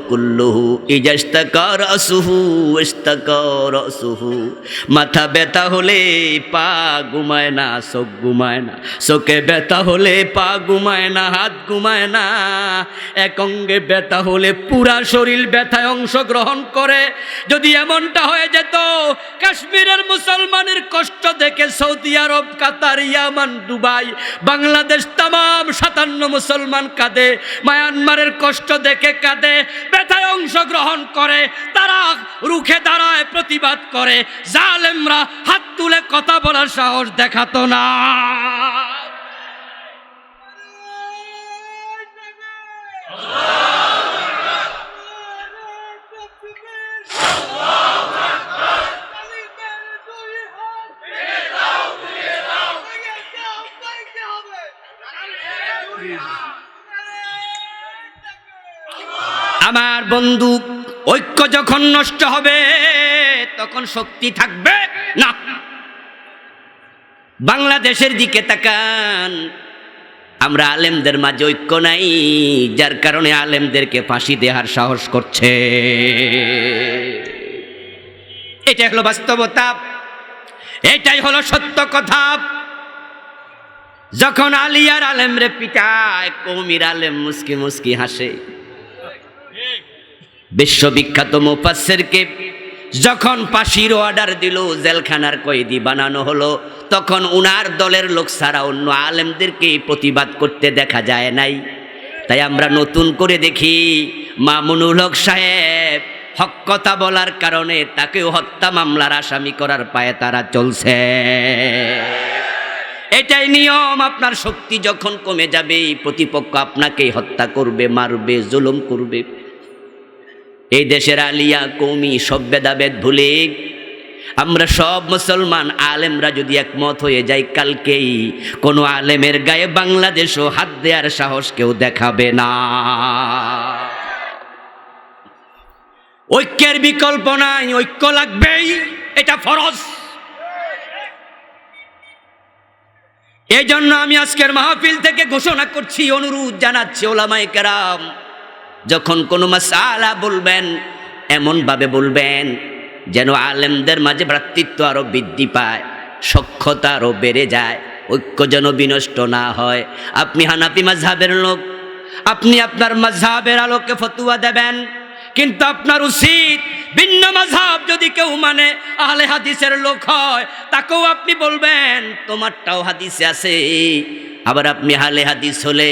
কুল্লুহু, ইজাশতাকা রাসুহু ওয়াশতাকা রাসুহু। মাথা ব্যথা হলে পা ঘুমায় না, চোখ ঘুমায় না, চোখে ব্যথা হলে পা ঘুমায় না, হাত ঘুমায় না। এক অঙ্গে ব্যথা হলে পুরা শরীর ব্যথায় অংশগ্রহণ করে। যদি এমনটা হয়ে যেত, কাশ্মীরের মুসলমানের কষ্ট দেখে সৌদি আরব, কাতার, ইয়ামান, দুবাই, বাংলাদেশ তামাম 57 মুসলমান কাঁদে। মায়ানমারের কষ্ট দেখে কাঁদে, ব্যথায় অংশগ্রহণ করে, তারা রুখে দাঁড়ায়, প্রতিবাদ করে। জালেমরা হাত তুলে কথা বলার সাহস দেখাতো না। আমার বন্ধু, ঐক্য যখন নষ্ট হবে তখন শক্তি থাকবে না। বাংলাদেশের দিকে তাকান, আমরা আলেমদের মাঝে ঐক্য নাই, যার কারণে আলেমদেরকে ফাঁসি দেওয়ার সাহস করছে। এটাই হলো বাস্তবতা, এটাই হলো সত্য কথা। যখন আলিয়ার আলেমরে পিটায়, কওমির আলেম মুস্কি মুস্কি হাসে। বিশ্ববিখ্যাত মুফাসসিরকে যখন ফাঁসির অর্ডার দিল, জেলখানার কয়েদি বানানো হলো, তখন উনার দলের লোক ছাড়া অন্য আলেমদেরকে প্রতিবাদ করতে দেখা যায় নাই। তাই আমরা নতুন করে দেখি, মামুনুল হক সাহেব হক কথা বলার কারণে তাকেও হত্যা মামলার আসামি করার পায়ে তারা চলছে। এটাই নিয়ম। আপনার শক্তি যখন কমে যাবে, প্রতিপক্ষ আপনাকেই হত্যা করবে, মারবে, জুলুম করবে। এই দেশের আলিয়া কওমি সব ভেদাভেদ ভুলে আমরা সব মুসলমান আলেমরা যদি একমত হয়ে যাই, কালকেই কোনো আলেমের গায়ে বাংলাদেশও হাত দেওয়ার সাহস কেউ দেখাবে না। ঐক্যের বিকল্প নাই, ঐক্য লাগবেই, এটা ফরজ। এই জন্য আমি আজকের মাহফিল থেকে ঘোষণা করছি, অনুরোধ জানাচ্ছি, ওলামায়ে কেরাম যখন কোনো মাসআলা বলবেন, এমনভাবে বলবেন যেন আলেমদের মাঝে ভ্রাতৃত্ব আরো বৃদ্ধি পায়, সখ্যতা আরো বেড়ে যায়, ঐক্য যেন বিনষ্ট না হয়। আপনি হানাফি মাযহাবের লোক, আপনি আপনার মাযহাবের আলোকে ফতোয়া দেবেন, কিন্তু আপনার উচিত ভিন্ন মাযহাব যদি কেউ মানে আহলে হাদিসের লোক হয়, তাকেও আপনি বলবেন তোমারটাও হাদিসে আছে। আবার আপনি আহলে হাদিস হলে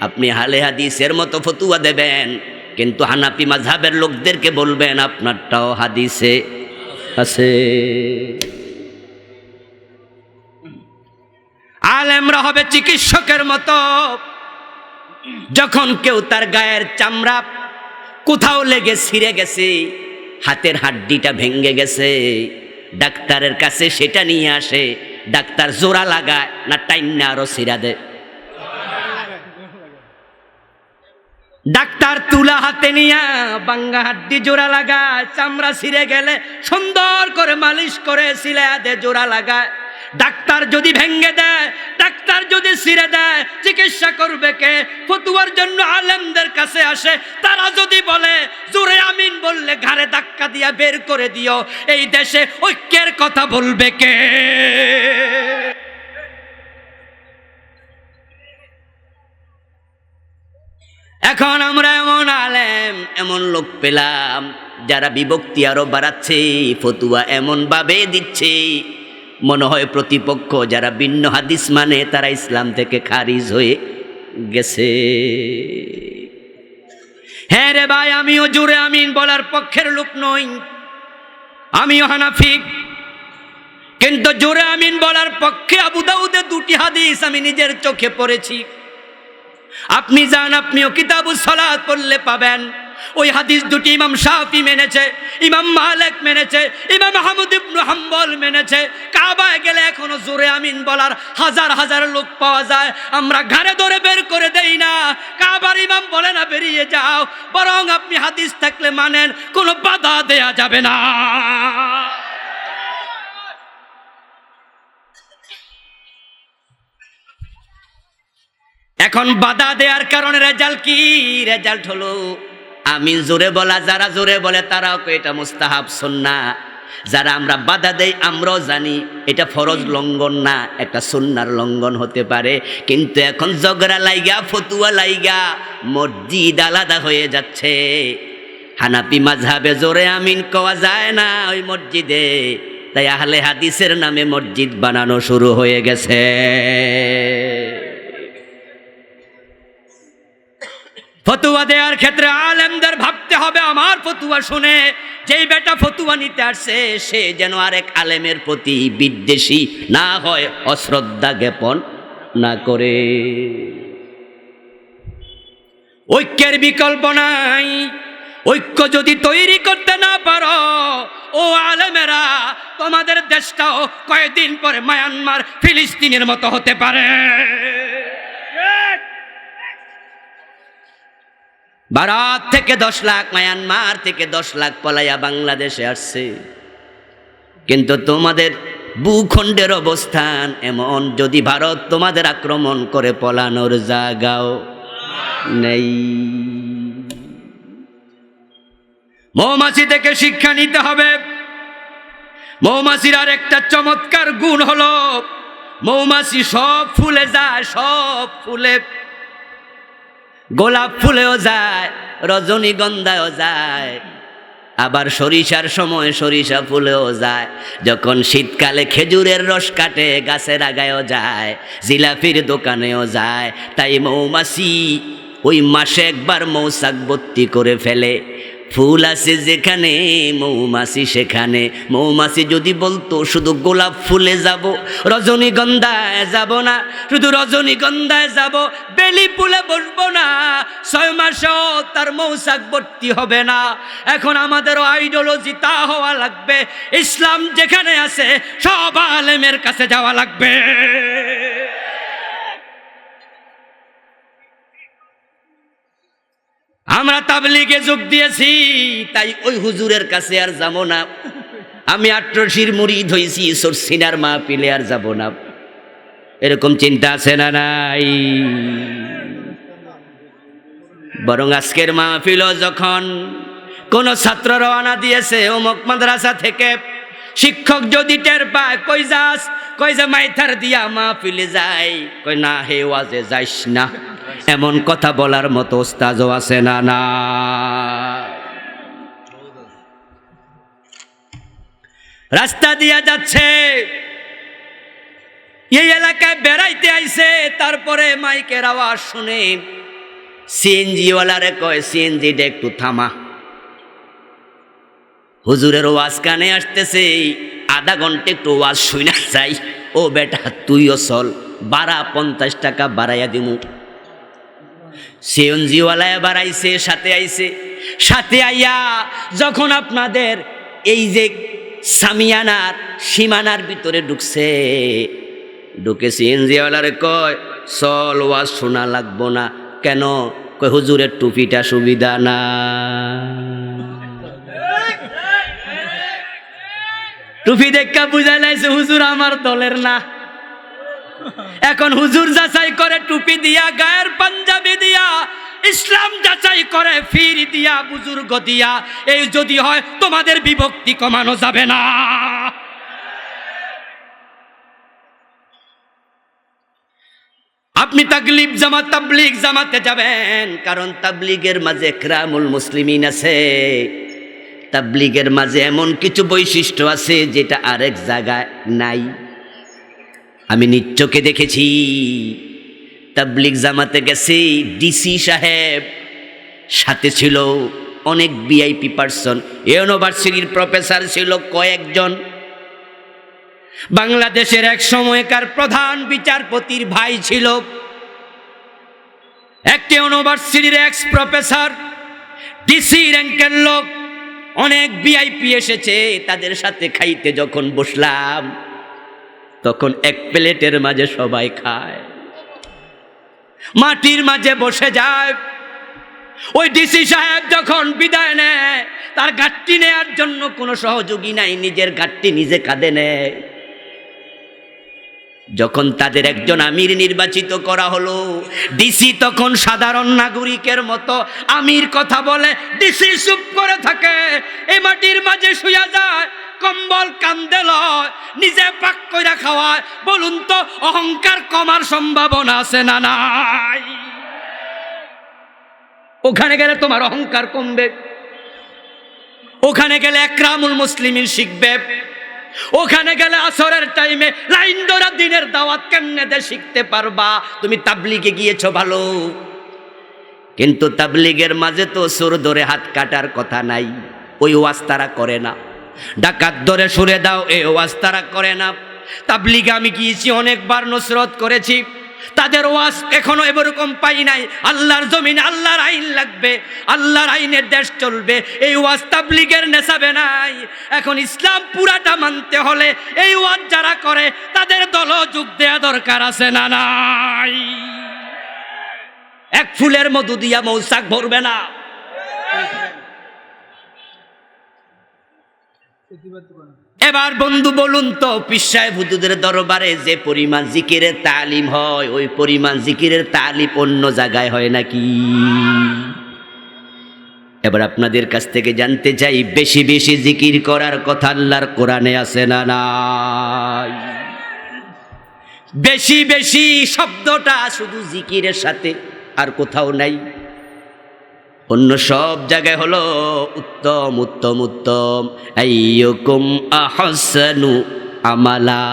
আপনি আহলে হাদিসের মতো ফতোয়া দেবেন, কিন্তু হানাফি মাযহাবের লোকদেরকে বলবেন আপনারটাও হাদিসে আছে। আলেমরা হবে চিকিৎসকের মতো। যখন কেউ তার গায়ের চামড়া কোথাও লেগে ছিঁড়ে গেছে, হাতের হাড্ডিটা ভেঙে গেছে, ডাক্তারের কাছে সেটা নিয়ে আসে, ডাক্তার জোড়া লাগায় না টাইন্না আরো ছিঁড়া দেয়? ডাক্তার তুলা হাতে নিয়া বাঙ্গা হাড্ডি জোড়া লাগায়, চামড়া ছিঁড়ে গেলে সুন্দর করে মালিশ করে সিলায়া দে, জোড়া লাগায়। ডাক্তার যদি ভেঙ্গে দেয়, ডাক্তার যদি ছিঁড়ে দেয়, চিকিৎসা করবে কে? ফতোয়ার জন্য আলেমদের কাছে আসে। তারা যদি বলে জোরে আমিন বললে ঘাড়ে ধাক্কা দিয়া বের করে দিও, এই দেশে ঐক্যের কথা বলবে কে? এখন আমরা এমন আলেম, এমন লোক পেলাম যারা বিভক্তি আরো বাড়াচ্ছে, ফতোয়া এমন ভাবে দিচ্ছে মনে হয় প্রতিপক্ষ যারা ভিন্ন হাদিস মানে তারা ইসলাম থেকে খারিজ হয়ে গেছে। হ্যাঁ রে ভাই, আমিও জোরে আমিন বলার পক্ষের লোক নই, আমিও হানাফি, কিন্তু জোরে আমিন বলার পক্ষে আবু দাউদে দুটি হাদিস আমি নিজের চোখে পড়েছি। আপনি যান, আপনিও কিতাবুস সালাত পড়লে পাবেন। ওই হাদিস দুটি ইমাম শাফি মেনেছে, ইমাম মালিক মেনেছে, ইমাম আহমদ ইবনে হাম্বল মেনেছে। কাবায় গেলে এখনো জোরে আমিন বলার হাজার হাজার লোক পাওয়া যায়, আমরা ঘাড়ে ধরে বের করে দেই না। কাবার ইমাম বলে না বেরিয়ে যাও, বরং আপনি হাদিস থাকলে মানেন, কোনো বাধা দেয়া যাবে না। এখন বাধা দেওয়ার কারণে রেজাল্ট কি? রেজাল্ট হলো আমিন জোরে বলা, যারা জোরে বলে তারাও এটা মুস্তাহাব সুন্নাহ। যারা আমরা বাধা দেই আমরাও জানি এটা ফরজ লঙ্ঘন না, একটা সুন্নাহর লঙ্ঘন হতে পারে। কিন্তু এখন ঝগড়া লাইগা, ফতুয়া লাইগা মসজিদ আলাদা হয়ে যাচ্ছে। হানাফি মাযহাবে জোরে আমিন কওয়া যায় না ওই মসজিদে, তাই আহলে হাদিসের নামে মসজিদ বানানো শুরু হয়ে গেছে। ফতুয়া দেওয়ার ক্ষেত্রে আলেমদের ভাবতে হবে, আমার ফতুয়া শুনে যেই বেটা ফতুয়া নিতে আসছে সে যেন আরেক আলেমের প্রতি বিদ্বেষী না হয়, অশ্রদ্ধা জ্ঞাপন না করে। ঐক্যের বিকল্প নাই। ঐক্য যদি তৈরি করতে না পারো, ও আলেমেরা, তোমাদের দেশটাও কয়েকদিন পরে মায়ানমার, ফিলিস্তিনের মতো হতে পারে। ভারত থেকে 10 লাখ, মায়ানমার থেকে 10 লাখ পলাইয়া বাংলাদেশে আসছে। কিন্তু তোমাদের ভূখণ্ডের অবস্থান এমন, যদি ভারত তোমাদের আক্রমণ করে পলানোর জায়গাও নেই। মৌমাছি থেকে শিক্ষা নিতে হবে। মৌমাছির আর একটা চমৎকার গুণ হলো, মৌমাছি সব ফুলে যায়, সব ফুলে, গোলাপ ফুলেও যায়, রজনীগন্ধাও যায়, আবার সরিষার সময় সরিষা ফুলেও যায়, যখন শীতকালে খেজুরের রস কাটে গাছের আগায়ও যায়, জিলাপির দোকানেও যায়। তাই মৌমাছি ওই মাসে একবার মৌচাক ভর্তি করে ফেলে। ফুল আছে যেখানে মৌমাছি সেখানে। মৌমাছি যদি বলতো শুধু গোলাপ ফুলে যাব, রজনীগন্ধায় যাব না, শুধু রজনীগন্ধায় যাব, বেলি ফুলে বসবো না, 6 মাসেও তার মৌচাক ভর্তি হবে না। এখন আমাদেরও আইডিওলজি তা হওয়া লাগবে। ইসলাম যেখানে আছে সব আলেমের কাছে যাওয়া লাগবে। আমরা তাবলীগে যোগ দিয়েছি, তাই ওই হুজুরের কাছে আর যাব না। আমি ৮৮ মুরিদ হইছি, সরসিনার মাহফিলে আর যাব না। এরকম চিন্তা আছে না নাই? বরং আজকের মাহফিলও যখন কোন ছাত্র রওনা দিয়েছে অমুক মাদ্রাসা থেকে, শিক্ষক যদি টের পায়, কই যাস? কই যে মাইথার দিয়া মাহফিলে যাই। কই না, হে ওয়াজে যাইস না। এমন কথা বলার মতো ওস্তাদও আছে না না? রাস্তা দিয়া যাচ্ছে, এই এলাকায় বেড়াইতে আইছে, তারপরে মাইকের আওয়াজ শুনে সিএনজি ওয়ালারে কয়, সিএনজিটা একটু থামা। হুজুরের ওয়াজ কানে আসতেছে, আধা ঘন্টা একটু ওয়াজ শুনা যাই। ও বেটা তুইও চল, বাড়া 50 টাকা বাড়াইয়া দিমু। সিএনজিওয়ালায় বাড়াইছে, সাথে আইছে। সাথে আইয়া যখন আপনাদের এই যে সামিয়ানার সীমানার ভিতরে ঢুকছে, ঢুকে সিএনজিওয়ালারে কয়, চল ওয়াজ শোনা লাগবো না। কেন? কয় হুজুরের টুপিটা সুবিধা না। টুপি দেখা বুঝাই লাইছে হুজুর আমার দলের না। এখন হুজুর যাচাই করে টুপি দিয়া, গায়ের পাঞ্জাবি দিয়া, ইসলাম যাচাই করে ফির দিয়া, বুজুর্গ দিয়া। এই যদি হয় তোমাদের বিভক্তি কমানো যাবে না। আপনি তাকলিফ জামাত, তাবলীগ জামাতে যাবেন, কারণ তাবলীগের মাঝে ইকরামুল মুসলিমিন আছে। তাবলীগের মাঝে এমন কিছু বৈশিষ্ট্য আছে যেটা আরেক জায়গায় নাই। আমি নিজ চোখে দেখেছি। তাবলীগ জামাতে গেছি, ডিসি সাহেব সাথে ছিল অনেক ভিআইপি পার্সন, ইউনিভার্সিটির প্রফেসর ছিল কয়েকজন, বাংলাদেশের এক সময়কার প্রধান বিচারপতির ভাই ছিল, একটি ইউনিভার্সিটির এক্স প্রফেসর, ডিসি র্যাঙ্কের লোক, অনেক ভিআইপি এসেছে। তাদের সাথে খাইতে যখন বসলাম, তখন এক প্লেটের মাঝে সবাই খায়, মাটির মাঝে বসে যায়। ওই ডিসি সাহেব যখন বিদায় নেয়, তার গাট্টি নেয়ার জন্য কোনো সহযোগী নাই, নিজের গাট্টি নিজে কাঁধে নেয়। যখন তাদের একজন আমির নির্বাচিত করা হলো, ডিসি তখন সাধারণ নাগরিকের মতো আমির কথা বলে, ডিসি চুপ করে থাকে, এই মাটির মাঝে শুয়া যায়, কম্বল কান্দে লয়, নিজে পাক কইরা খাওয়ায়। বলুন তো অহংকার কমার সম্ভাবনা আছে না নাই? ওখানে গেলে তোমার অহংকার কমবে, ওখানে গেলে ইকরামুল মুসলিমিন শিখবে, ওখানে গেলে আসরের টাইমে লাইন ধরা দিনের দাওয়াত কেমনে দে শিখতে পারবা। তুমি তাবলীগে গিয়েছো ভালো, কিন্তু তাবলীগের মাঝে তো সুর ধরে হাত কাটার কথা নাই, ওই ওয়াজ তারা করে না। ডাকাত ধরে সুরে দাও, এই ওয়াজ তারা করে না। তাবলীগে আমি গিয়েছি, অনেকবার নসরত করেছি, তাদের ওয়াজ এখনো এরকম পাই নাই। আল্লাহর জমিনে আল্লাহর আইন লাগবে, আল্লাহর আইনের দেশ চলবে, এই ওয়াজ তাবলীগের নেশাবে নাই। এখন ইসলাম পুরাটা মানতে হলে এই ওয়াজ যারা করে তাদের দলও যোগ দেয়া দরকার আছে না নাই? এক ফুলের মধু দিয়া মৌচাক ভরবে না। এবার বন্ধু বলুন তো, পীর সাহেব হুজুরের দরবারে যে পরিমাণ জিকিরের তালিম হয়, ওই পরিমাণ জিকিরের তালিম অন্য জায়গায় হয় নাকি? এবার আপনাদের কাছ থেকে জানতে চাই, বেশি বেশি জিকির করার কথা আল্লাহর কোরআনে আছে না নাই? বেশি বেশি শব্দটা শুধু জিকিরের সাথে, আর কোথাও নাই। অন্য সব জায়গায় হলো উত্তম উত্তম উত্তম। আইয়ুকুম আহসানু আমালা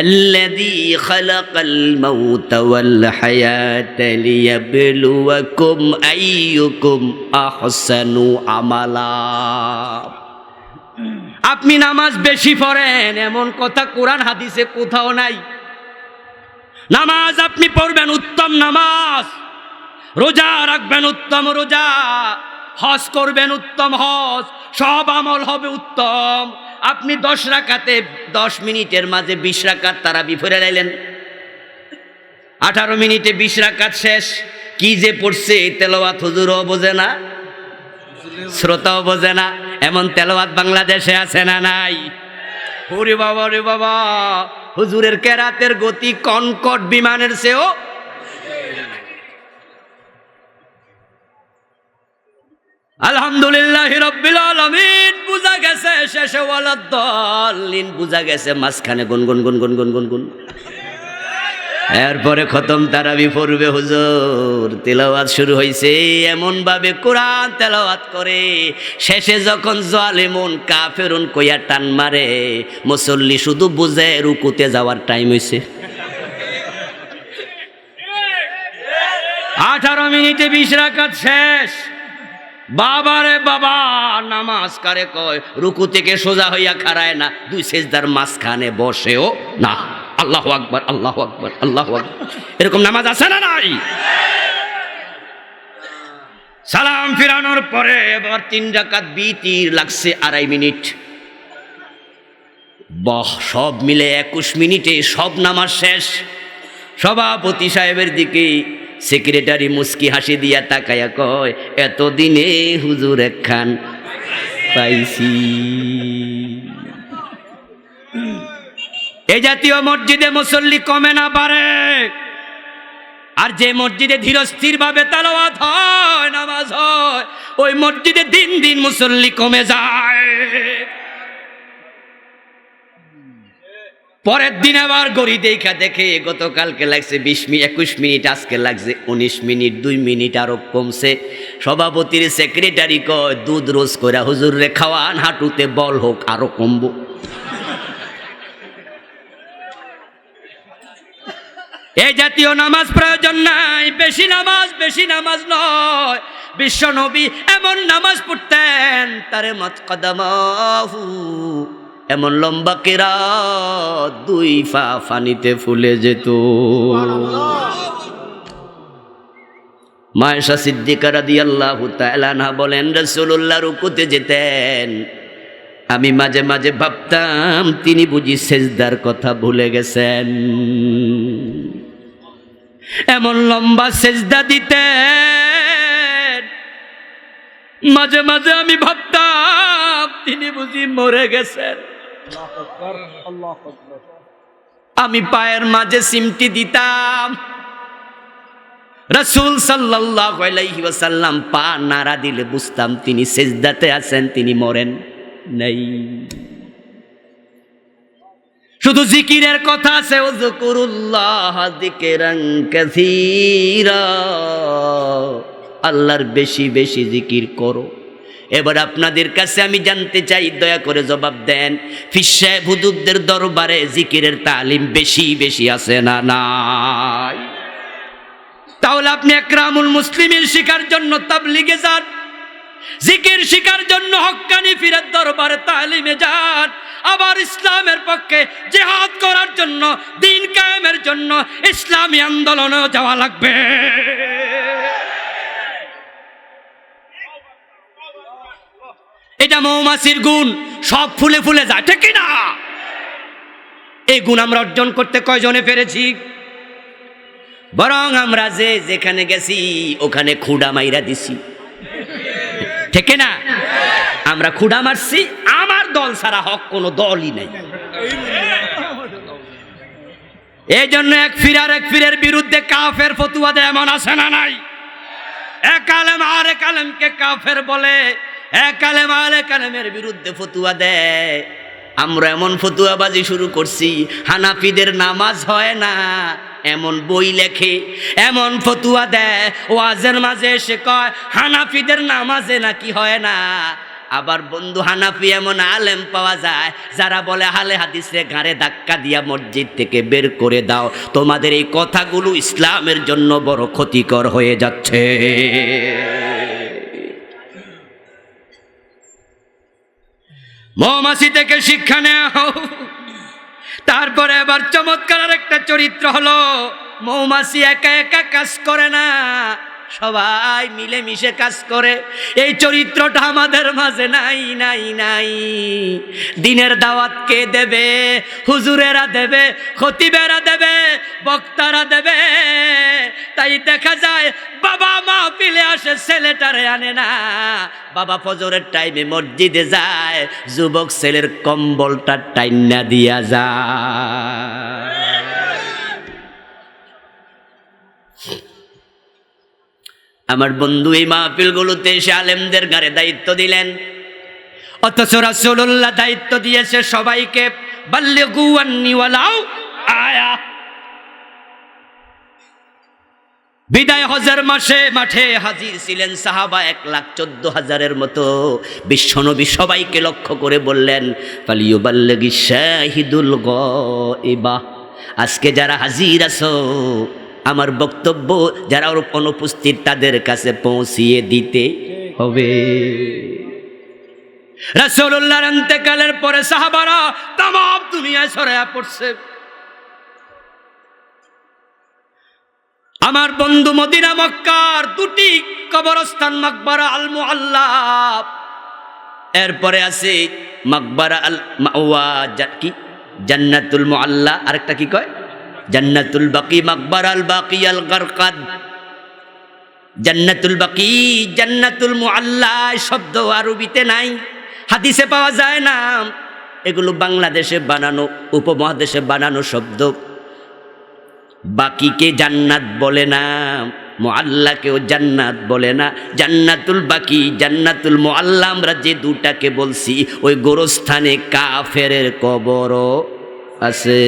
আল্লাযী খালাকাল মাউতা ওয়াল হায়াতা লিয়াবলুয়াকুম আইয়ুকুম আহসানু আমালা। আপনি নামাজ বেশি পড়েন এমন কথা কোরআন হাদিসে কোথাও নাই। নামাজ আপনি পড়বেন উত্তম নামাজ, রোজা রাখবেন উত্তম রোজা, হজ করবেন উত্তম হজ, সব আমল হবে উত্তম। আপনি 10 রাকাতে 10 মিনিটের মাঝে 20 রাকাত তারাবি পড়ে লাইলেন, 18 মিনিটে 20 রাকাত শেষ। কি যে পড়ছে তেলাওয়াত হুজুরও বোঝে না, শ্রোতাও বোঝে না। এমন তেলাওয়াত বাংলাদেশে আছে না নাই? ওরে বাবা রে বাবা, হুজুরের কেরাতের গতি কনকট বিমানের চেয়েও। আলহামদুলিল্লাহি রাব্বিল আলামিন বুঝা গেছে, শেষে ওয়ালাদ-দাল্লিন বুঝা গেছে, মাঝখানে গুনগুন গুনগুন গুনগুন গুন। এরপরে খতম তারাবি পড়বে হুজুর, তেলাওয়াত শুরু হয়েছে। এমন ভাবে কোরআন তেলাওয়াত করে, শেষে যখন জালিমুন কাফেরুন কইয়া টান মারে, মুসল্লি শুধু বুঝে রুকুতে যাওয়ার টাইম হয়েছে। 18 মিনিটে 20 রাকাত শেষ। বাবারে বাবা, নামাজ কারে কয়? রুকু থেকে সোজা হইয়া খাড়ায় না, 2 সেজদার মাঝখানে বসেও না। আল্লাহু আকবার, আল্লাহু আকবার, আল্লাহু আকবার। এরকম নামাজ আছে না নাই? সালাম ফিরানোর পরে এবার 3 রাকাত বিতির লাগছে 2.5 মিনিট। বাহ, সব মিলে 21 মিনিটে সব নামাজ শেষ। সভাপতি সাহেবের দিকে সেক্রেটারি মুস্কি হাসি দিয়া তাকায়া কয়, এতদিনে হুজুর একখান পাইছি। এই জাতীয় মসজিদে মুসল্লি কমে না পারে, আর যে মসজিদে ধীরস্থির ভাবে তেলাওয়াত হয়, নামাজ হয়, ওই মসজিদে দিন দিন মুসল্লি কমে যায়। পরের দিন আবার গড়ি দেখা দেখে গতকালকে লাগছে 21 মিনিট, আজকে লাগছে 19 মিনিট, 2 মিনিট আরো কমছে। সভাপতির সেক্রেটারি কয়, দুধ রোজ করে হুজুর রে খাওয়ান, হাঁটুতে বল হোক, আরো কমবো। এই জাতীয় নামাজ প্রয়োজন নাই। বেশি নামাজ নয়। বিশ্ব নবী এমন নামাজ পড়তেন, তারে মত কদমাহু, এমন লম্বা কেরাত 2 পা পানিতে ফুলে যেত। মায়েশা সিদ্দিকা রাদিয়াল্লাহু তাআলা আনহা বলেন, রাসূলুল্লাহ রুকুতে যেতেন, আমি মাঝে মাঝে ভাবতাম তিনি বুঝি সেজদার কথা ভুলে গেছেন। এমন লম্বা সেজদা দিতেন, মাঝে মাঝে আমি ভাবতাম তিনি বুঝি মরে গেছেন। আমি পায়ের মাঝে সিমটি দিতাম, রাসূল সাল্লাল্লাহু আলাইহি ওয়াসাল্লাম পা নাড়া দিলে বুঝতাম তিনি সেজদাতে আছেন, তিনি মরেন নাই। শুধু জিকিরের কথা আছে, উযকুরুল্লাহ যিকরান কাসীরা, আল্লাহর বেশি বেশি জিকির করো। এবার আপনাদের কাছে আমি জানতে চাই, দয়া করে জবাব দেন, পীর সাহেব হুজুরদের দরবারে জিকিরের তালিম বেশি বেশি আছে না নাই? তাহলে আপনি একরামুল মুসলিমিন শিখার জন্য তাবলীগে যান, জিকির শিখার জন্য হক্কানি পীরের দরবারে তালিমে যান, আবার ইসলামের পক্ষে জিহাদ করার জন্য, দ্বীন কায়েমের জন্য ইসলামী আন্দোলনেও যাওয়া লাগবে। এটা মৌমাছির গুণ, সব ফুলে ফুলে যায়, ঠিক না? এই গুণ আমরা অর্জন করতে কয়জনে পেরেছি? বরং আমরা যেখানে গেছি ওখানে খুঁড়া মাইরা দিছি, ঠিক না? আমরা খুঁড়া মারছি, আমার দল ছাড়া হক কোনো দলই নেই। এই জন্য এক ফিরের বিরুদ্ধে কাফের ফতুয়া দেয়, এমন আছে না নাই? এক আলেম আর এক আলেমকে কাফের বলে, এক আলেম আর এক আলেমের বিরুদ্ধে ফতুয়া দেয়। আমরা এমন ফতুয়াবাজি শুরু করছি, হানাফিদের নামাজ হয় না এমন বই লেখে, এমন ফতুয়া দেয়, ওয়াজের মাঝে এসে কয় হানাফিদের নামাজে নাকি হয় না। আবার বন্ধু হানাফি এমন আলেম পাওয়া যায় যারা বলে আহলে হাদিসে ঘাড়ে ধাক্কা দিয়া মসজিদ থেকে বের করে দাও, তোমাদের এই কথাগুলো ইসলামের জন্য বড় ক্ষতিকর হয়ে যাচ্ছে। মৌমাছি থেকে শিক্ষা নেওয়া। তারপরে আবার চমৎকার একটা চরিত্র হলো, মৌমাছি একা একা কাজ করে না, সবাই মিলেমিশে কাজ করে। এই চরিত্রটা আমাদের মাঝে নাই নাই নাই। দিনের দাওয়াত কে দেবে? হুজুরেরা দেবে, খতিবেরা দেবে, বক্তারা দেবে। তাই দেখা যায় বাবা মাহফিলে আসে, ছেলেটারে আনে না। বাবা ফজরের টাইমে মসজিদে যায়, যুবক ছেলের কম্বলটা টাইনা দিয়া যায়। আমার বন্ধু এই মাহফিলগুলোতে এসে আলেমদের ঘাড়ে দায়িত্ব দিলেন, অথচ রাসূলুল্লাহ দায়িত্ব দিয়েছে সবাইকে, বাল্লিগু আন্নী ওয়ালাউ আয়া। বিদায় হজের মাঠে হাজির ছিলেন সাহাবা 1,14,000-এর মতো। বিশ্বনবী সবাইকে লক্ষ্য করে বললেন, ফালিয়ুবাল্লিগিশ শাহিদুল গায়বা, আজকে যারা হাজির আছো আমার বক্তব্য যারা অনুপস্থিত তাদের কাছে পৌঁছিয়ে দিতে হবে। রাসূলুল্লাহর ইন্তেকালের পরে সাহাবারা তাম দুনিয়ায় ছড়ায়া পড়ছে। আমার বন্ধু মদিনা মক্কার দুটি কবরস্থান, মাকবারা আল মুআল্লা, এরপরে আছে মাকবারা আল মাওয়া, কি জান্নাতুল মুআল্লা, আরেকটা কি কয় জান্নাতুল বাকি, মাকবারা আল বাকি আল গারকাদ। জান্নাতুল বাকি, জান্নাতুল মুআল্লা শব্দ আরবিতে নাই, হাদিসে পাওয়া যায় না। এগুলো বাংলাদেশে বানানো, উপমহাদেশে বানানো শব্দ। বাকিকে জান্নাত বলে না, মুআল্লাকেও জান্নাত বলে না। জান্নাতুল বাকি, জান্নাতুল মুআল্লা আমরা যে দুটাকে বলছি, ওই গোরস্থানে কাফেরের কবরও আছে।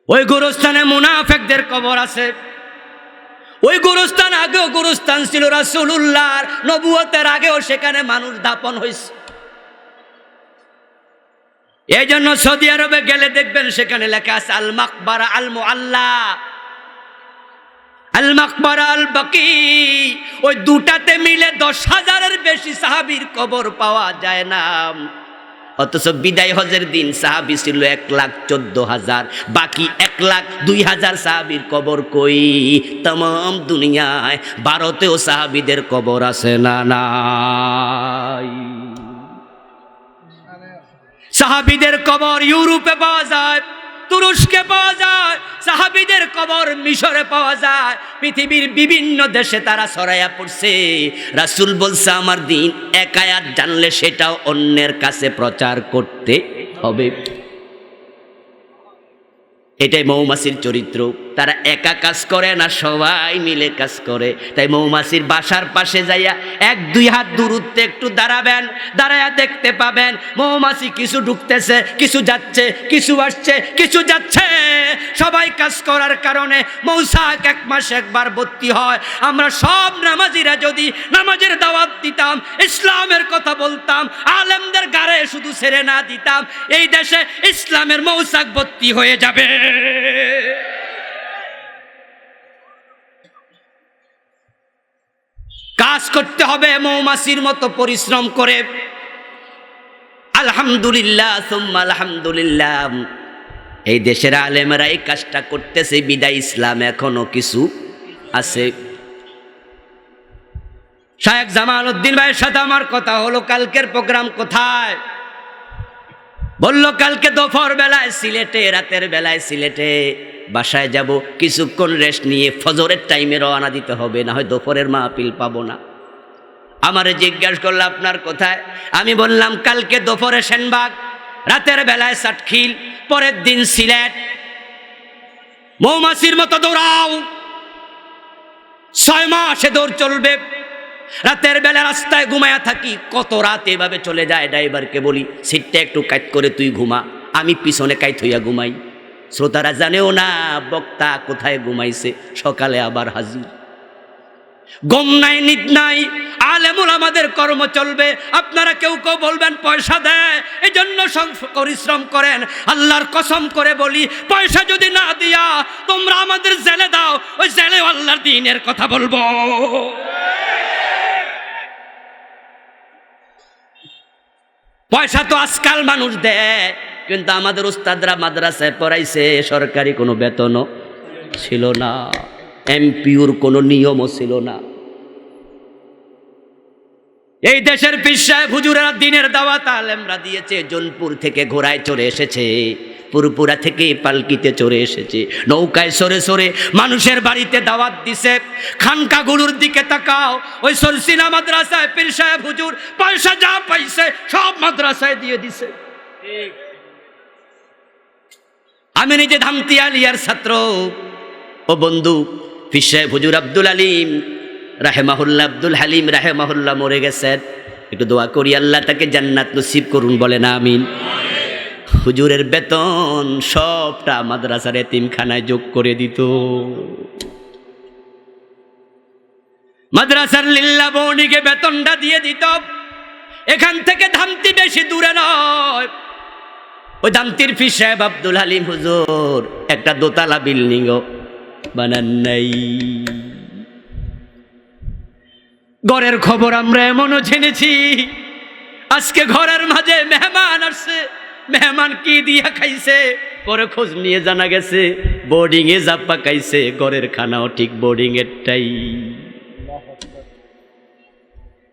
ওই গোরস্থানে মুনাফিকদের কবর আছে। ওই গোরস্থান আগেও গোরস্থান ছিল, রাসূলুল্লাহর নবুয়তের আগেও সেখানে মানুষ দাপন হয়েছে। এই জন্য সৌদি আরবে গেলে দেখবেন সেখানে লেখা আছে আল মাকবারা আল মুআল্লা, আল মাকবারা আল বাকি। ওই দুটাতে মিলে 10,000-এর বেশি সাহাবীর কবর পাওয়া যায় না। অথচ বিদায় হজের দিন সাহাবী ছিল 1,14,000, বাকি 1,02,000 সাহাবীর কবর কই? तमाम দুনিয়ায় ভারতেও সাহাবীদের কবর আছে না নাই? সাহাবীদের কবর ইউরোপে পাওয়া যায়, তুরস্কে পাওয়া যায়, সাহাবীদের কবর মিশরে পাওয়া যায়, পৃথিবীর বিভিন্ন দেশে তারা ছড়াইয়া পড়ছে। রাসূল বলছে আমার দিন এক আয়াত জানলে সেটাও অন্যের কাছে প্রচার করতে হবে। এটাই মৌমাছির চরিত্র। তারা একা কাজ করে না, সবাই মিলে কাজ করে। তাই মৌমাছির বাসার পাশে যাইয়া 1-2 হাত দূরত্বে একটু দাঁড়াবেন, দাঁড়াইয়া দেখতে পাবেন মৌমাছি কিছু ঢুকতেছে, কিছু যাচ্ছে, কিছু আসছে, কিছু যাচ্ছে। সবাই কাজ করার কারণে মৌচাক 1 মাসে একবার ভর্তি হয়। আমরা সব নামাজিরা যদি নামাজের দাওয়াত দিতাম, ইসলামের কথা বলতাম, আলেমদের গাড়ে শুধু ছেড়ে না দিতাম, এই দেশে ইসলামের মৌচাক ভর্তি হয়ে যাবে। কাজ করতে হবে মৌমাছির মতো পরিশ্রম করে। আলহামদুলিল্লাহ সুম্মা আলহামদুলিল্লাহ, এই দেশের আলেমরা এই কাজটা করতেছে বিদায় ইসলাম এখনো কিছু আছে। শায়েখ জামালউদ্দিন ভাইয়ের সাথে আমার কথা হলো, কালকের প্রোগ্রাম কোথায়? বলল কালকে দুপুর বেলায় সিলেটে, রাতের বেলায় সিলেটে। বাসায় যাব, কিছুক্ষণ রেস্ট নিয়ে ফজরের টাইমে রওনা দিতে হবে, না হয় দুপুরের মাহফিল পাবো না। আমারে জিজ্ঞাসা করলো আপনার কোথায়? আমি বললাম কালকে দুপুরে সেনবাগ, রাতের বেলায় সাতখিল, পরের দিন সিলেট। মৌমাছির মতো দৌড়াও, 6 মাসে দৌড় চলবে। রাতের বেলা রাস্তায় ঘুমায়া থাকি, কত রাত এভাবে চলে যায়। ড্রাইভারকে বলি সিটটা একটু কাট করে তুই ঘুমা, আমি পিছনে কাইট হইয়া ঘুমাই। শ্রোতারা জানেও না বক্তা কোথায় ঘুমাইছে, সকালে আবার হাজির। গম নাই, নিদ নাই, আলেমুল আমাদের কর্ম চলবে। আপনারা কেউ কেউ বলবেন পয়সা দেয়, এই জন্য পরিশ্রম করেন। আল্লাহর কসম করে বলি, পয়সা যদি না দিয়া তোমরা আমাদের জেলে দাও, ওই জেলে আল্লাহর দ্বীনের কথা বলবো। পয়সা তো আজকাল মানুষ দেয়, কিন্তু আমাদের উস্তাদরা মাদ্রাসায় পড়াইছে, সরকারি কোনো বেতনও ছিল না, এমপিউর কোনো নিয়মও ছিল না। এই দেশের পীর সাহেব হুজুরেরা দিনের দাওয়াত আলেমরা দিয়েছে। জোনপুর থেকে ঘোড়ায় চড়ে এসেছে, পুরপুরা থেকে পালকিতে চড়ে এসেছে, নৌকায় সরে সরে মানুষের বাড়িতে দাওয়াত দিছে। খানকাগুলোর দিকে তাকাও, ওই সরসিনা মাদ্রাসায় পীর সাহেব হুজুর পয়সা যা পাইছে সব মাদ্রাসায় দিয়ে দিছে। আমি নিজে ধামতি আলিয়ার ছাত্র। ও বন্ধু, পীর সাহেব হুজুর আব্দুল আলিম রাহেমাহুল্লাহ, আব্দুল হালিম রাহেমাহুল্লাহ মরে গেছেন। একটু দোয়া করি আল্লাহ তাকে জান্নাত নসিব করুন, বলেন আমিন। হুজুরের বেতন সবটা মাদ্রাসার এতিমখানায় যোগ করে দিত। মাদ্রাসার লিল্লা বৌনিকে বেতনটা দিয়ে দিত। এখান থেকে ধামতি বেশি দূরে নয়। ওই ধামতির পীর সাহেব আব্দুল হালিম হুজুর একটা দোতলা বিল্ডিংও বানান নাই। ঘরের খবর আমরা এমনও জেনেছি, আজকে ঘরের মাঝে মেহমান আসছে, মেহমান কি দিয়া খাইছে, পরে খোঁজ নিয়ে জানা গেছে বোর্ডিং এ জাপ্পা খাইছে, ঘরের খানাও ঠিক বোর্ডিং এরটাই।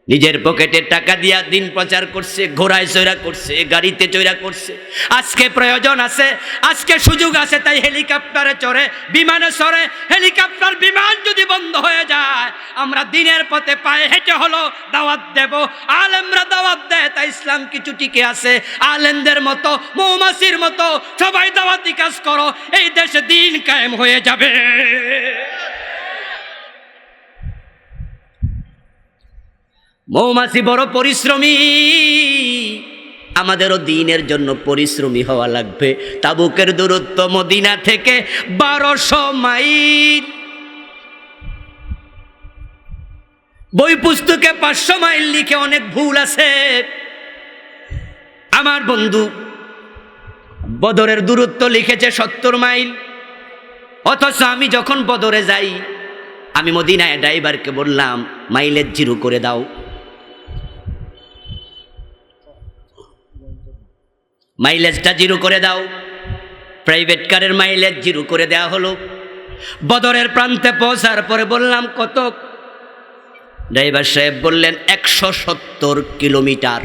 নিজের পকেটে টাকা দিয়া দিন প্রচার করছে, ঘোড়ায় চৈরা করছে, গাড়িতে চৈরা করছে। আজকে প্রয়োজন আছে, আজকে সুযোগ আছে, তাই হেলিকপ্টারে চড়ে, বিমানে চড়ে। হেলিকপ্টার বিমান যদি বন্ধ হয়ে যায়, আমরা দিনের পথে পায়ে হেঁটে হলো দাওয়াত দেব। আলেমরা দাওয়াত দেয়, তাই ইসলাম কিছু টিকে আছে। আলেমদের মতো, মৌমাছির মতো সবাই দাওয়াতি কাজ করো, এই দেশে দিন কায়েম হয়ে যাবে। মৌমাছি বড় পরিশ্রমী, আমাদেরও দিনের জন্য পরিশ্রমী হওয়া লাগবে। তাবুকের দূরত্ব মদিনা থেকে 1200 মাইল, বই পুস্তকে 500 মাইল লিখে অনেক ভুল আছে। আমার বন্ধু বদরের দূরত্ব লিখেছে 70 মাইল, অথচ আমি যখন বদরে যাই, আমি মদিনায় ড্রাইভারকে বললাম মাইলেজ 0 করে দাও। মাইলেজটা 0 করে দাও। প্রাইভেট কারের মাইলেজ 0 করে দেওয়া হলো। বদরের প্রান্তে পৌঁছার পরে বললাম কত? ড্রাইভার সাহেব বললেন 170 কিলোমিটার।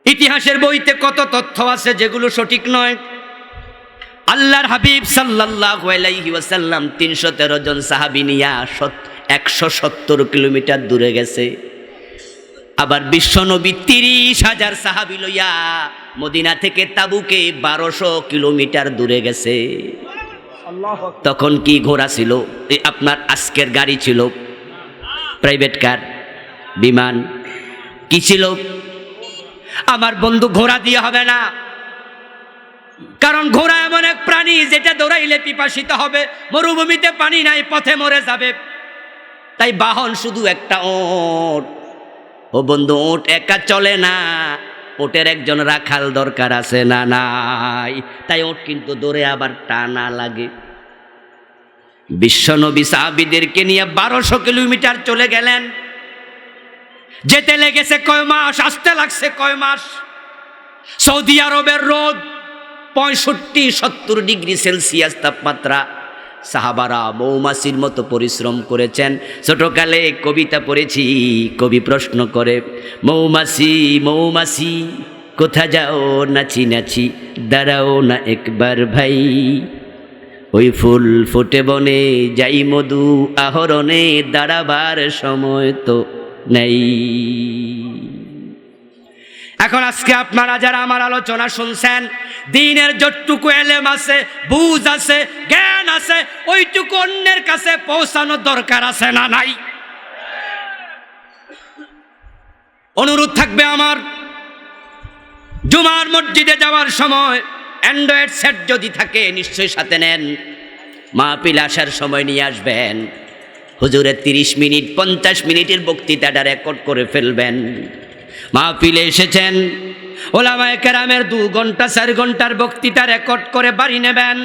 ইতিহাসের বইতে কত তথ্য আছে যেগুলো সঠিক নয়। আল্লাহর হাবিব সাল্লাল্লাহু আলাইহি ওয়াসাল্লাম 313 জন সাহাবী নিয়া 170 কিলোমিটার দূরে গেছে। আবার বিশ্বনবী 30,000 সাহাবী লইয়া মদিনা থেকে তাবুকে 1200 কিলোমিটার দূরে গেছে। তখন কি ঘোড়া ছিল? আপনার আজকের গাড়ি ছিল, প্রাইভেট কার, বিমান, কি ছিল? আমার বন্ধু, ঘোড়া দিয়ে হবে না, কারণ ঘোড়া এমন এক প্রাণী যেটা দৌড়াইলে পিপাসিত হবে, মরুভূমিতে পানি নাই, পথে মরে যাবে। তাই বাহন শুধু একটা ওট। ও বন্ধু, ওট একা চলে না, ওটের একজন রাখাল দরকার আছে না নাই? তাই ওট কিন্তু দৌড়ে আবার টানা লাগে। বিশ্বনবী সাহাবীদেরকে নিয়ে 1200 কিলোমিটার চলে গেলেন। যেতে লেগেছে কয় মাস, আসতে লাগছে কয় মাস। সৌদি আরবের রোদ 65-70 ডিগ্রি সেলসিয়াস তাপমাত্রা। সাহাবারা মৌমাছির মতো পরিশ্রম করেছেন। ছোটকালে কবিতা পড়েছি, কবি প্রশ্ন করে, মৌমাছি মৌমাছি কোথা যাও নাচি নাচি, দাঁড়াও না একবার ভাই, ওই ফুল ফোটে বনে যাই মধু আহরণে, দাঁড়াবার সময় তো নেই। এখন আজকে আপনারা যারা আমার আলোচনা শুনছেন, দ্বীনের যতটুকু এলেম আছে, বুঝ আছে, জ্ঞান আছে, ওইটুকু অন্যের কাছে পৌঁছানো দরকার আছে না নাই? অনুরোধ থাকবে আমার, জুমার মসজিদে যাওয়ার সময় অ্যান্ড্রয়েড সেট যদি থাকে নিশ্চয়ই সাথে নেন, মাহফিল আসার সময় নিয়ে আসবেন। হুজুরের 30 মিনিট 50 মিনিটের বক্তৃতাটা রেকর্ড করে ফেলবেন। মাহফিলে এসেছেন, ওলামায়ে কেরামের 2 ঘন্টা 4 ঘন্টার বক্তৃতা রেকর্ড করে বাড়ি নেবেন।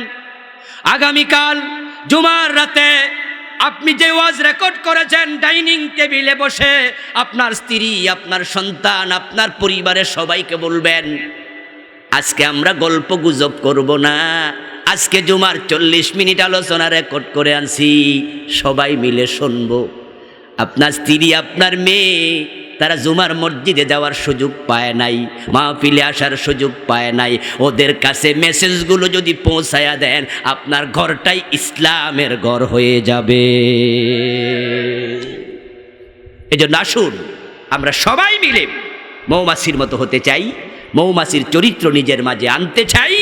আগামীকাল জুমার রাতে আপনি যে ওয়াজ রেকর্ড করেছেন, ডাইনিং টেবিলে বসে আপনার স্ত্রী, আপনার সন্তান, আপনার পরিবারের সবাইকে বলবেন, আজকে আমরা গল্প গুজব করব না, আজকে জুমার 40 মিনিট আলোচনা রেকর্ড করে আনছি, সবাই মিলে শুনবো। আপনার স্ত্রী, আপনার মেয়ে, তারা জুমার মসজিদে যাওয়ার সুযোগ পায় নাই, মাহফিলে আসার সুযোগ পায় নাই, ওদের কাছে মেসেজগুলো যদি পৌঁছায়া দেন, আপনার ঘরটাই ইসলামের ঘর হয়ে যাবে। এজন্য আসুন আমরা সবাই মিলে মৌমাছির মতো হতে চাই, মৌমাছির চরিত্র নিজের মাঝে আনতে চাই।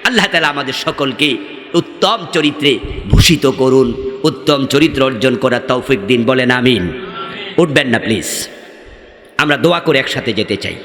আল্লাহ তাআলা আমাদের সকলকে উত্তম চরিত্রে ভূষিত করুন, উত্তম চরিত্র অর্জন করার তৌফিক দিন। বলেন আমিন। উঠবেন না প্লিজ, আমরা দোয়া করে একসাথে যেতে চাই।